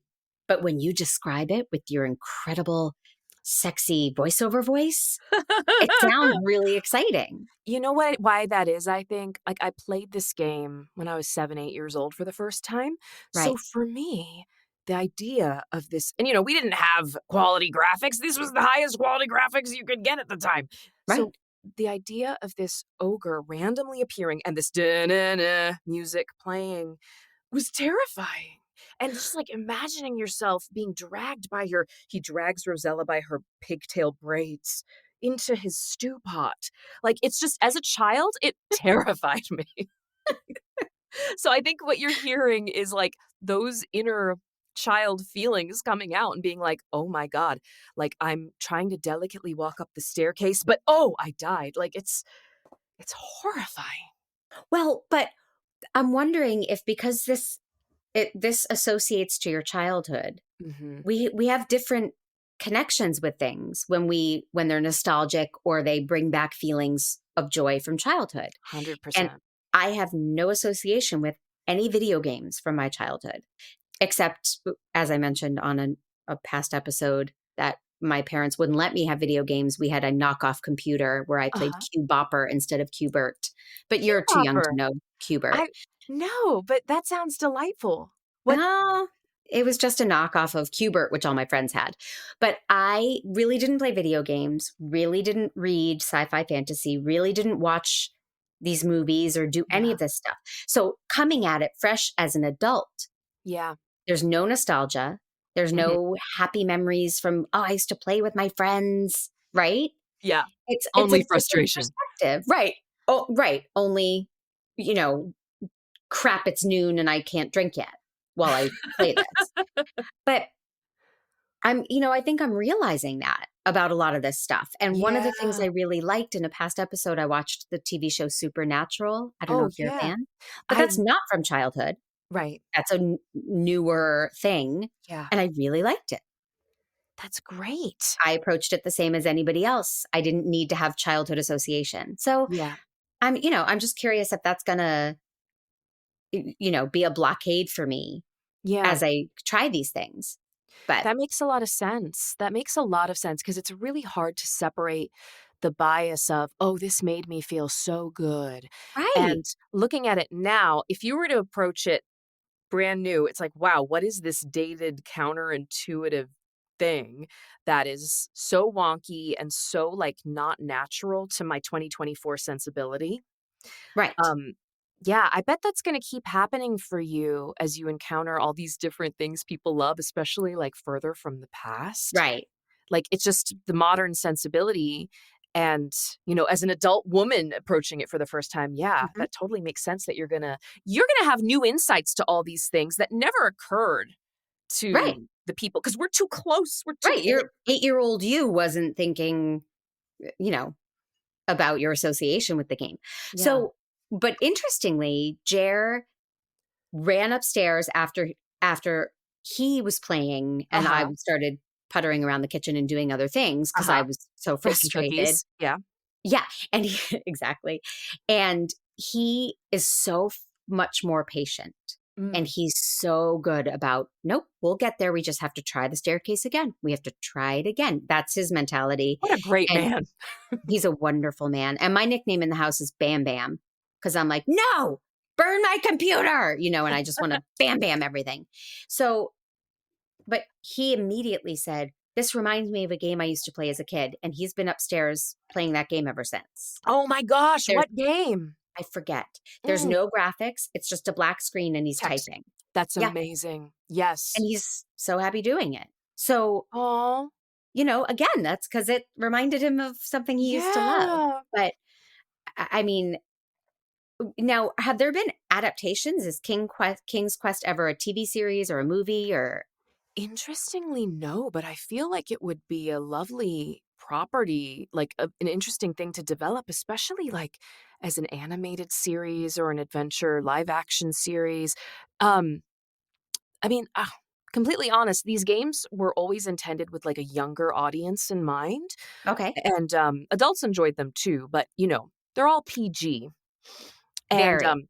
Speaker 5: But when you describe it with your incredible, sexy voiceover voice, it sounds really exciting.
Speaker 6: You know why that is, I think? Like, I played this game when I was 7, 8 years old for the first time.
Speaker 5: Right.
Speaker 6: So for me, the idea of this, and we didn't have quality graphics. This was the highest quality graphics you could get at the time.
Speaker 5: Right.
Speaker 6: So the idea of this ogre randomly appearing and this da-na-na music playing was terrifying. And just like imagining yourself being dragged he drags Rosella by her pigtail braids into his stew pot. Like, it's just, as a child, it terrified me. So I think what you're hearing is like those inner child feelings coming out and being like, oh my God, like I'm trying to delicately walk up the staircase, but oh, I died. Like it's horrifying.
Speaker 5: Well, but I'm wondering if because this associates to your childhood, we have different connections with things when they're nostalgic or they bring back feelings of joy from childhood.
Speaker 6: 100%.
Speaker 5: And I have no association with any video games from my childhood, except, as I mentioned on a past episode, that my parents wouldn't let me have video games. We had a knockoff computer where I played Cube Bopper instead of Cubert. But you're too young to know Cubert.
Speaker 6: No, but that sounds delightful.
Speaker 5: It was just a knockoff of Cubert, which all my friends had. But I really didn't play video games, really didn't read sci-fi fantasy, really didn't watch these movies or do any of this stuff. So coming at it fresh as an adult, there's no nostalgia. There's no happy memories from, I used to play with my friends, right?
Speaker 6: Yeah.
Speaker 5: It's
Speaker 6: only
Speaker 5: a
Speaker 6: frustration.
Speaker 5: Perspective. Right. Oh, right. Only, crap, it's noon and I can't drink yet while I play this. But I think I'm realizing that about a lot of this stuff. And one of the things I really liked in a past episode, I watched the TV show Supernatural. I don't know if you're a fan, but that's not from childhood.
Speaker 6: Right.
Speaker 5: That's a newer thing. Yeah. And I really liked it.
Speaker 6: That's great.
Speaker 5: I approached it the same as anybody else. I didn't need to have childhood association. So I'm just curious if that's going to, be a blockade for me as I try these things. But
Speaker 6: that makes a lot of sense. Because it's really hard to separate the bias of, oh, this made me feel so good.
Speaker 5: Right.
Speaker 6: And looking at it now, if you were to approach it brand new. It's like, wow, what is this dated, counterintuitive thing that is so wonky and so like not natural to my 2024 sensibility?
Speaker 5: Right.
Speaker 6: Um, yeah, I bet that's going to keep happening for you as you encounter all these different things people love, especially like further from the past.
Speaker 5: Right.
Speaker 6: Like it's just the modern sensibility. And, as an adult woman approaching it for the first time, yeah,
Speaker 5: Mhm.
Speaker 6: that totally makes sense that you're gonna have new insights to all these things that never occurred
Speaker 5: Right.
Speaker 6: to the people because we're too close. We're too
Speaker 5: Right.
Speaker 6: old.
Speaker 5: Your 8-year-old you wasn't thinking, you know, about your association with the game.
Speaker 6: Yeah.
Speaker 5: So, but interestingly, Jer ran upstairs after he was playing and I
Speaker 6: Uh-huh.
Speaker 5: started puttering around the kitchen and doing other things because I
Speaker 6: Uh-huh.
Speaker 5: was so
Speaker 6: Baking
Speaker 5: frustrated.
Speaker 6: cookies. Yeah.
Speaker 5: Yeah, and exactly. And he is so much more patient. And
Speaker 6: Mm.
Speaker 5: he's so good about, nope, we'll get there. We just have to try the staircase again. We have to try it again. That's his mentality.
Speaker 6: What a great
Speaker 5: And
Speaker 6: man.
Speaker 5: he's a wonderful man. And my nickname in the house is Bam Bam because I'm like, no, burn my computer, and I just want to bam bam everything. So, but he immediately said, this reminds me of a game I used to play as a kid. And he's been upstairs playing that game ever since.
Speaker 6: Oh my gosh,
Speaker 5: There's,
Speaker 6: what game?
Speaker 5: I forget. There's
Speaker 6: Mm.
Speaker 5: no graphics. It's just a black screen and he's
Speaker 6: Text.
Speaker 5: typing.
Speaker 6: That's
Speaker 5: Yeah.
Speaker 6: amazing.
Speaker 5: And
Speaker 6: Yes.
Speaker 5: he's so happy doing it. So,
Speaker 6: Oh,
Speaker 5: again, that's because it reminded him of something he used to love.
Speaker 6: yeah.
Speaker 5: But I mean, now, have there been adaptations? Is King's Quest ever a TV series or a movie or?
Speaker 6: Interestingly, no, but I feel like it would be a lovely property, like an interesting thing to develop, especially like as an animated series or an adventure live action series. Um, I mean, completely honest, these games were always intended with like a younger audience in mind,
Speaker 5: Okay,
Speaker 6: and adults enjoyed them too, but they're all PG. And
Speaker 5: very.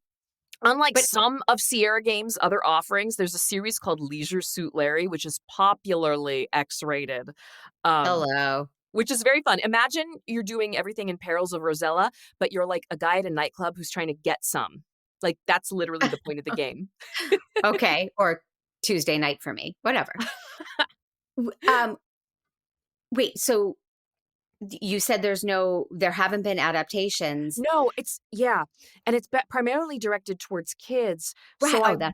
Speaker 6: unlike
Speaker 5: But
Speaker 6: some of Sierra Games' other offerings, there's a series called Leisure Suit Larry, which is popularly X-rated, um,
Speaker 5: hello.
Speaker 6: which is very fun. Imagine you're doing everything in Perils of Rosella, but you're like a guy at a nightclub who's trying to get some. Like, that's literally the point of the game.
Speaker 5: Okay, or Tuesday night for me, whatever. Um, wait, so you said there haven't been adaptations.
Speaker 6: No, yeah, and it's primarily directed towards kids.
Speaker 5: Right.
Speaker 6: So
Speaker 5: Oh, that's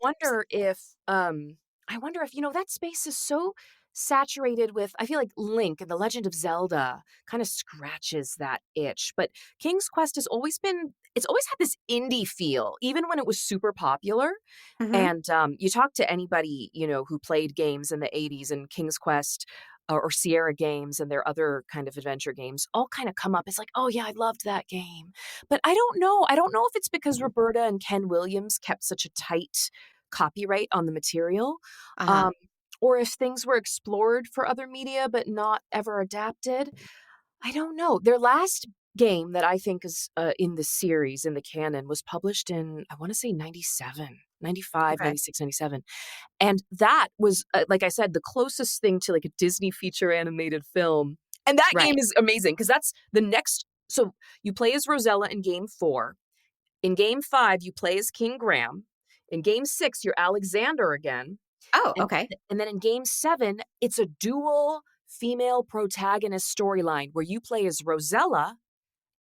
Speaker 6: I wonder if that space is so saturated with. I feel like Link and the Legend of Zelda kind of scratches that itch, but King's Quest has always been. It's always had this indie feel, even when it was super popular.
Speaker 5: Mhm.
Speaker 6: And you talk to anybody who played games in the '80s, and King's Quest or Sierra games and their other kind of adventure games all kind of come up. It's like, oh yeah, I loved that game. But I don't know. I don't know if it's because Roberta and Ken Williams kept such a tight copyright on the material,
Speaker 5: Uh-huh.
Speaker 6: um, or if things were explored for other media but not ever adapted. I don't know. Their last game that I think is in the series, in the canon, was published in, I want to say 97, 95,
Speaker 5: Okay.
Speaker 6: 96, 97. And that was, like I said, the closest thing to like a Disney feature animated film. And that game
Speaker 5: Right.
Speaker 6: is amazing because that's the next. So you play as Rosella in game 4. In game 5, you play as King Graham. In game 6, you're Alexander again.
Speaker 5: Oh,
Speaker 6: And,
Speaker 5: okay.
Speaker 6: and then in game 7, it's a dual female protagonist storyline where you play as Rosella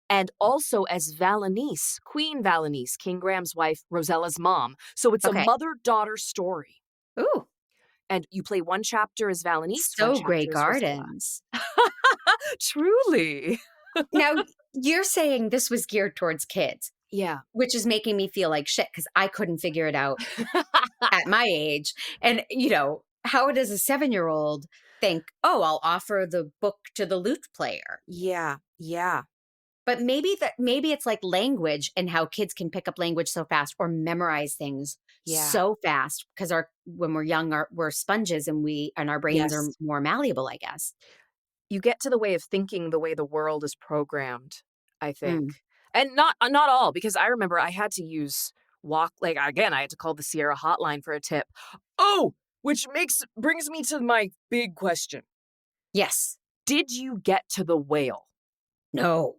Speaker 6: and also as Valenice, Queen Valenice, King Graham's wife, Rosella's mom. So it's a
Speaker 5: Okay.
Speaker 6: mother-daughter story.
Speaker 5: Ooh,
Speaker 6: And you play one chapter as Valenice, one
Speaker 5: so Grey
Speaker 6: chapter as Rosella.
Speaker 5: Gardens.
Speaker 6: Truly.
Speaker 5: Now, you're saying this was geared towards kids,
Speaker 6: Yeah.
Speaker 5: which is making me feel like shit because I couldn't figure it out at my age. And, how does a 7-year-old think, oh, I'll offer the book to the lute player?
Speaker 6: Yeah. Yeah.
Speaker 5: But maybe it's like language and how kids can pick up language so fast or memorize things
Speaker 6: Yeah.
Speaker 5: so fast because when we're young, we're sponges and our brains are
Speaker 6: Yes.
Speaker 5: more malleable, I guess.
Speaker 6: You get to the way of thinking the way the world is programmed, I think.
Speaker 5: Mm.
Speaker 6: And not all, because I remember I had to use like again, I had to call the Sierra hotline for a tip. Oh, which brings me to my big question.
Speaker 5: Yes.
Speaker 6: Did you get to the whale?
Speaker 5: No.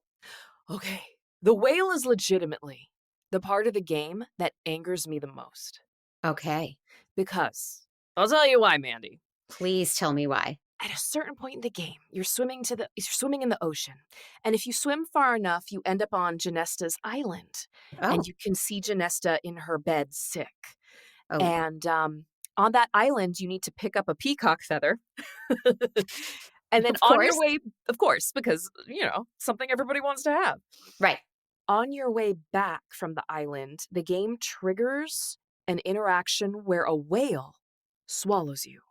Speaker 6: Okay. The whale is legitimately the part of the game that angers me the most.
Speaker 5: Okay.
Speaker 6: Because I'll tell you why, Mandy.
Speaker 5: Please tell me why.
Speaker 6: At a certain point in the game, you're swimming in the ocean. And if you swim far enough, you end up on Genesta's island. And
Speaker 5: Oh.
Speaker 6: you can see Genesta in her bed sick.
Speaker 5: Oh.
Speaker 6: And on that island, you need to pick up a peacock feather. And then
Speaker 5: Of
Speaker 6: on your
Speaker 5: course.
Speaker 6: way, of course, because, something everybody wants to have.
Speaker 5: Right.
Speaker 6: On your way back from the island, the game triggers an interaction where a whale swallows you.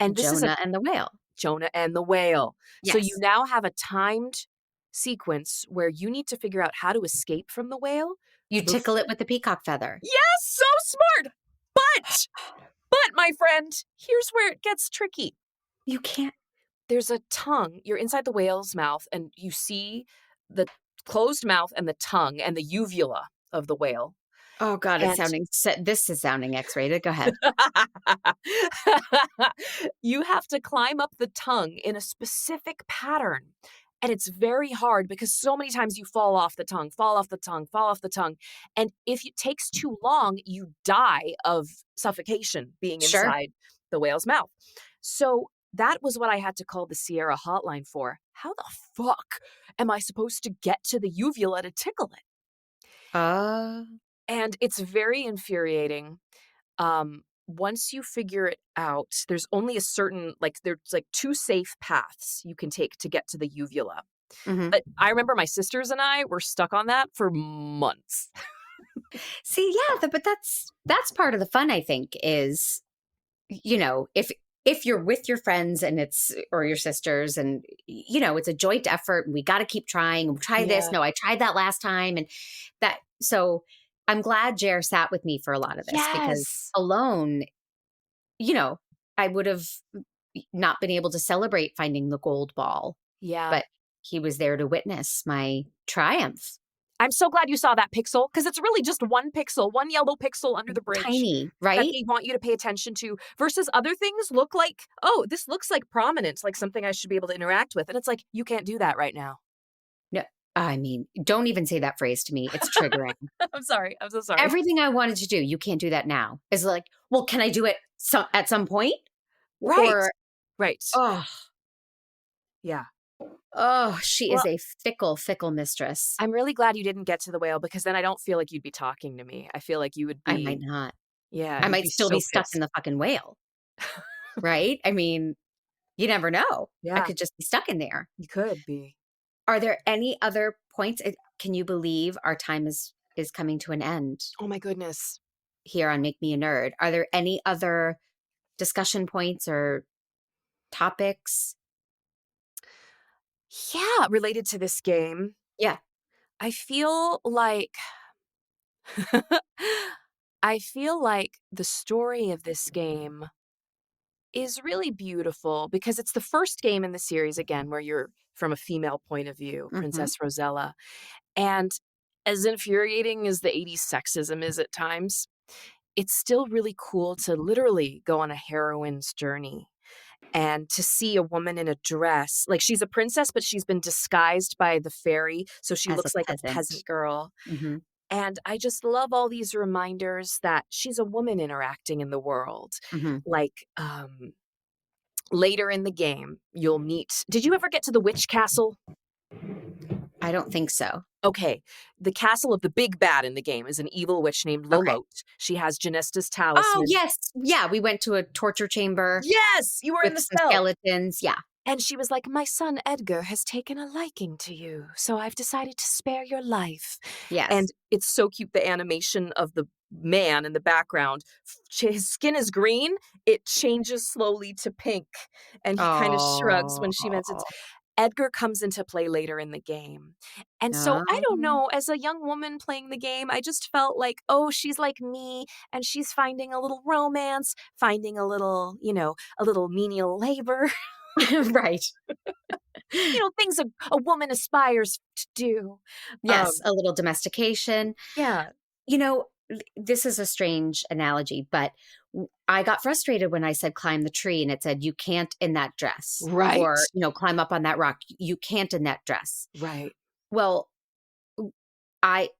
Speaker 6: And this is a
Speaker 5: Jonah and the whale.
Speaker 6: Jonah and the whale. So you
Speaker 5: Yes.
Speaker 6: now have a timed sequence where you need to figure out how to escape from the whale.
Speaker 5: You tickle it with the peacock feather.
Speaker 6: Yes, so smart. But my friend, here's where it gets tricky.
Speaker 5: You can't.
Speaker 6: There's a tongue. You're inside the whale's mouth, and you see the closed mouth and the tongue and the uvula of the whale.
Speaker 5: Oh, God, this is sounding X-rated. Go ahead.
Speaker 6: You have to climb up the tongue in a specific pattern. And it's very hard because so many times you fall off the tongue. And if it takes too long, you die of suffocation being
Speaker 5: Sure.
Speaker 6: inside the whale's mouth. So that was what I had to call the Sierra hotline for. How the fuck am I supposed to get to the uvula to tickle it? And it's very infuriating. Once you figure it out, there's only there's 2 safe paths you can take to get to the uvula.
Speaker 5: Mhm.
Speaker 6: But I remember my sisters and I were stuck on that for months.
Speaker 5: See, yeah, but that's part of the fun, I think, is, if you're with your friends and or your sisters and, it's a joint effort and we got to keep trying. Try this.
Speaker 6: Yeah.
Speaker 5: No, I tried that last time. And so I'm glad Jer sat with me for a lot of this because
Speaker 6: Yes.
Speaker 5: alone, I would have not been able to celebrate finding the gold ball,
Speaker 6: Yeah.
Speaker 5: but he was there to witness my triumph.
Speaker 6: I'm so glad you saw that pixel because it's really just one yellow pixel under the bridge.
Speaker 5: Tiny,
Speaker 6: That
Speaker 5: right?
Speaker 6: they want you to pay attention to versus other things look like, oh, this looks like prominence, like something I should be able to interact with. And it's like, you can't do that right now.
Speaker 5: No, I mean, don't even say that phrase to me. It's triggering.
Speaker 6: I'm sorry. I'm so sorry.
Speaker 5: Everything I wanted to do, you can't do that now. Is like, well, can I do it at some point?
Speaker 6: Right.
Speaker 5: Or,
Speaker 6: Right.
Speaker 5: oh,
Speaker 6: Yeah.
Speaker 5: she is a fickle, fickle mistress.
Speaker 6: I'm really glad you didn't get to the whale because then I don't feel like you'd be talking to me. I feel like you would be.
Speaker 5: I might not.
Speaker 6: Yeah.
Speaker 5: I
Speaker 6: you'd
Speaker 5: might still
Speaker 6: so
Speaker 5: be stuck
Speaker 6: pissed.
Speaker 5: in the fucking whale. Right? I mean, you never know. I
Speaker 6: Yeah.
Speaker 5: could just be stuck in there.
Speaker 6: You could be.
Speaker 5: Are there any other points? Can you believe our time is coming to an end
Speaker 6: Oh my goodness.
Speaker 5: here on Make Me a Nerd? Are there any other discussion points or topics?
Speaker 6: Yeah. Related to this game.
Speaker 5: Yeah.
Speaker 6: I feel like the story of this game is really beautiful because it's the first game in the series again where you're from a female point of view,
Speaker 5: Mhm.
Speaker 6: Princess Rosella. And as infuriating as the 80s sexism is at times, it's still really cool to literally go on a heroine's journey and to see a woman in a dress. Like she's a princess, but she's been disguised by the fairy. So she
Speaker 5: As a
Speaker 6: looks like
Speaker 5: peasant.
Speaker 6: a peasant girl.
Speaker 5: Mhm.
Speaker 6: And I just love all these reminders that she's a woman interacting in the world.
Speaker 5: Mhm.
Speaker 6: Like later in the game, you'll meet. Did you ever get to the witch castle?
Speaker 5: I don't think so.
Speaker 6: Okay. The castle of the big bad in the game is an evil witch named
Speaker 5: Okay.
Speaker 6: Lolote. She has Genesta's talisman.
Speaker 5: Oh, yes. Yeah, we went to a torture chamber
Speaker 6: Yes, you were in
Speaker 5: with
Speaker 6: the
Speaker 5: some
Speaker 6: cell.
Speaker 5: skeletons. Yeah.
Speaker 6: And she was like, my son Edgar has taken a liking to you, so I've decided to spare your life.
Speaker 5: Yes.
Speaker 6: And it's so cute, the animation of the man in the background. His skin is green. It changes slowly to pink. And he kind of shrugs when she mentions Edgar comes into play later in the game. And so I don't know, as a young woman playing the game, I just felt like, oh, she's like me and she's finding a little romance, finding a little, a little menial labor.
Speaker 5: Right.
Speaker 6: Things a woman aspires to do.
Speaker 5: Yes, a little domestication.
Speaker 6: Yeah.
Speaker 5: This is a strange analogy, but I got frustrated when I said climb the tree and it said you can't in that dress.
Speaker 6: Right.
Speaker 5: Or, climb up on that rock. You can't in that dress.
Speaker 6: Right.
Speaker 5: Well, I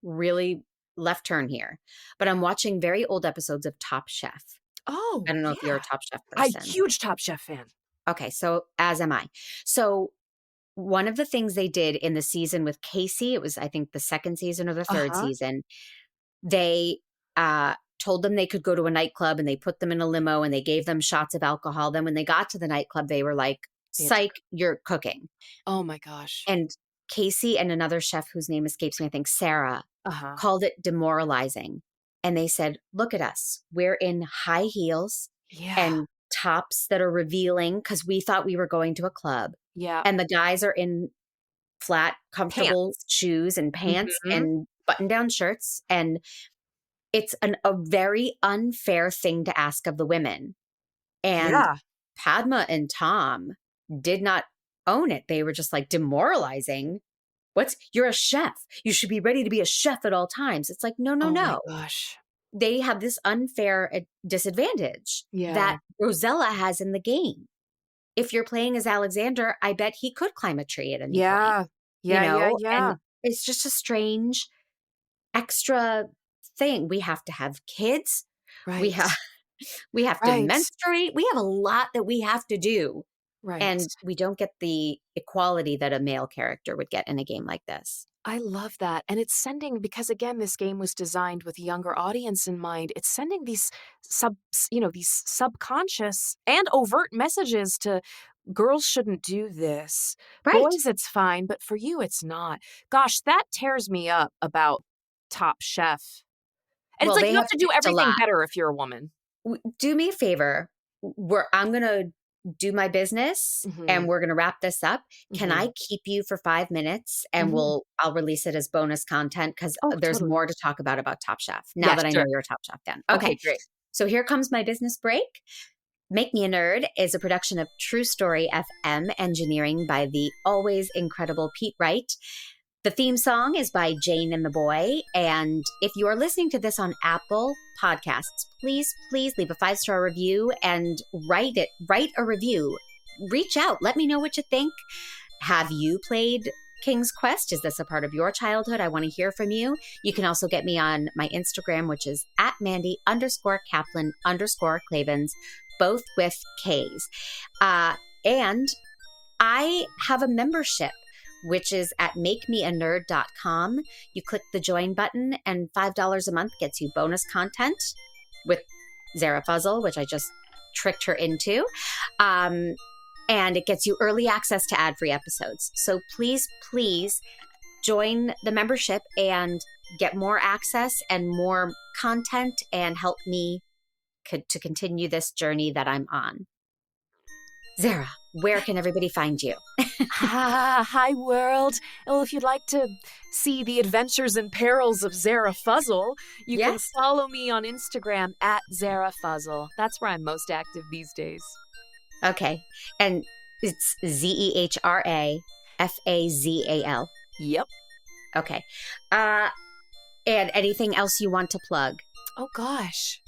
Speaker 5: really left turn here, but I'm watching very old episodes of Top Chef.
Speaker 6: Oh,
Speaker 5: I don't know if you're a
Speaker 6: yeah.
Speaker 5: Top Chef
Speaker 6: I'm
Speaker 5: person.
Speaker 6: a huge Top Chef fan.
Speaker 5: Okay, so as am I. So one of the things they did in the season with Casey, it was, I think, the second season or the third
Speaker 6: Uh-huh.
Speaker 5: season, they told them they could go to a nightclub and they put them in a limo and they gave them shots of alcohol. Then when they got to the nightclub, they were like,
Speaker 6: They had to
Speaker 5: psych, you're cooking.
Speaker 6: Oh my gosh.
Speaker 5: And Casey and another chef whose name escapes me, I think Sarah,
Speaker 6: Uh-huh.
Speaker 5: called it demoralizing. And they said, look at us. We're in high heels
Speaker 6: Yeah.
Speaker 5: and tops that are revealing because we thought we were going to a club.
Speaker 6: Yeah.
Speaker 5: And the guys are in flat, comfortable shoes and pants
Speaker 6: Mhm.
Speaker 5: and button-down shirts. And it's a very unfair thing to ask of the women. And
Speaker 6: Yeah.
Speaker 5: Padma and Tom did not own it. They were just like, demoralizing. You're a chef. You should be ready to be a chef at all times. It's like, no,
Speaker 6: Oh my
Speaker 5: no.
Speaker 6: gosh.
Speaker 5: They have this unfair disadvantage
Speaker 6: Yeah.
Speaker 5: that Rosella has in the game. If you're playing as Alexander, I bet he could climb a tree at any point.
Speaker 6: Yeah. Yeah.
Speaker 5: And it's just a strange extra thing. We have to have kids.
Speaker 6: Right.
Speaker 5: We have to
Speaker 6: Right.
Speaker 5: menstruate. We have a lot that we have to do.
Speaker 6: Right.
Speaker 5: And we don't get the equality that a male character would get in a game like this.
Speaker 6: I love that. And it's sending, because again, this game was designed with a younger audience in mind. It's sending these these subconscious and overt messages to girls shouldn't do this.
Speaker 5: Right.
Speaker 6: Boys, it's fine, but for you, it's not. Gosh, that tears me up about Top Chef. And
Speaker 5: Well,
Speaker 6: it's like
Speaker 5: they
Speaker 6: you have
Speaker 5: have
Speaker 6: to do
Speaker 5: picked a
Speaker 6: everything
Speaker 5: lot.
Speaker 6: better if you're a woman.
Speaker 5: Do me a favor. I'm going to do my business and we're going to wrap this up. Can I keep you for 5 minutes and I'll release it as bonus content because there's
Speaker 6: totally.
Speaker 5: more to talk about Top Chef now
Speaker 6: Yes,
Speaker 5: that I
Speaker 6: sure.
Speaker 5: know you're a Top Chef fan.
Speaker 6: Okay, great.
Speaker 5: So here comes my business break. Make Me a Nerd is a production of True Story FM, engineering by the always incredible Pete Wright. The theme song is by Jane and the Boy. And if you are listening to this on Apple Podcasts, please leave a 5-star review and write a review. Reach out. Let me know what you think. Have you played King's Quest? Is this a part of your childhood? I want to hear from you. You can also get me on my Instagram, which is at Mandy_Kaplan_Clavens, both with Ks. And I have a membership, which is at makemeanerd.com. You click the join button and $5 a month gets you bonus content with Zehra Fazal, which I just tricked her into. And it gets you early access to ad-free episodes. So please join the membership and get more access and more content and help me to continue this journey that I'm on. Zehra, where can everybody find you?
Speaker 6: Hi, world. Well, if you'd like to see the adventures and perils of Zehra Fazal, you can follow me on Instagram at Zehra Fazal. That's where I'm most active these days.
Speaker 5: Okay. And it's Zehrafazal.
Speaker 6: Yep.
Speaker 5: Okay. And anything else you want to plug?
Speaker 6: Oh, gosh.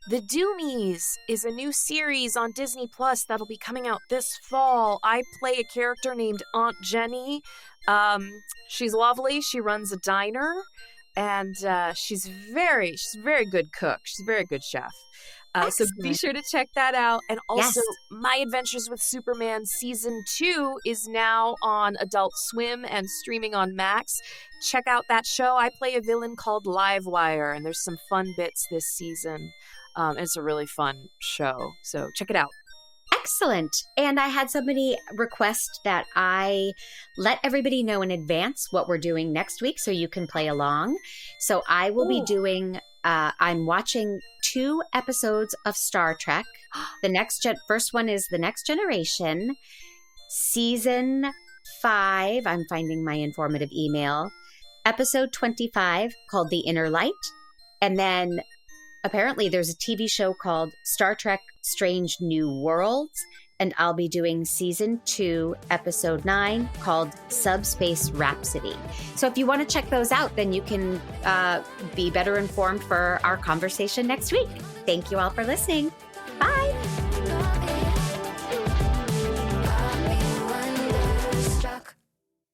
Speaker 6: The Doomies is a new series on Disney Plus that'll be coming out this fall. I play a character named Aunt Jenny. She's lovely. She runs a diner, and she's a very good cook. She's a very good chef. So be sure to check that out. And also, My Adventures with Superman Season 2 is now on Adult Swim and streaming on Max. Check out that show. I play a villain called Livewire, and there's some fun bits this season. It's a really fun show, so check it out.
Speaker 5: Excellent. And I had somebody request that I let everybody know in advance what we're doing next week so you can play along. So I will be doing, I'm watching 2 episodes of Star Trek. First one is The Next Generation, Season 5. I'm finding my informative email. Episode 25 called The Inner Light. And then apparently there's a TV show called Star Trek Strange New Worlds, and I'll be doing Season 2, Episode 9, called Subspace Rhapsody. So if you want to check those out, then you can be better informed for our conversation next week. Thank you all for listening.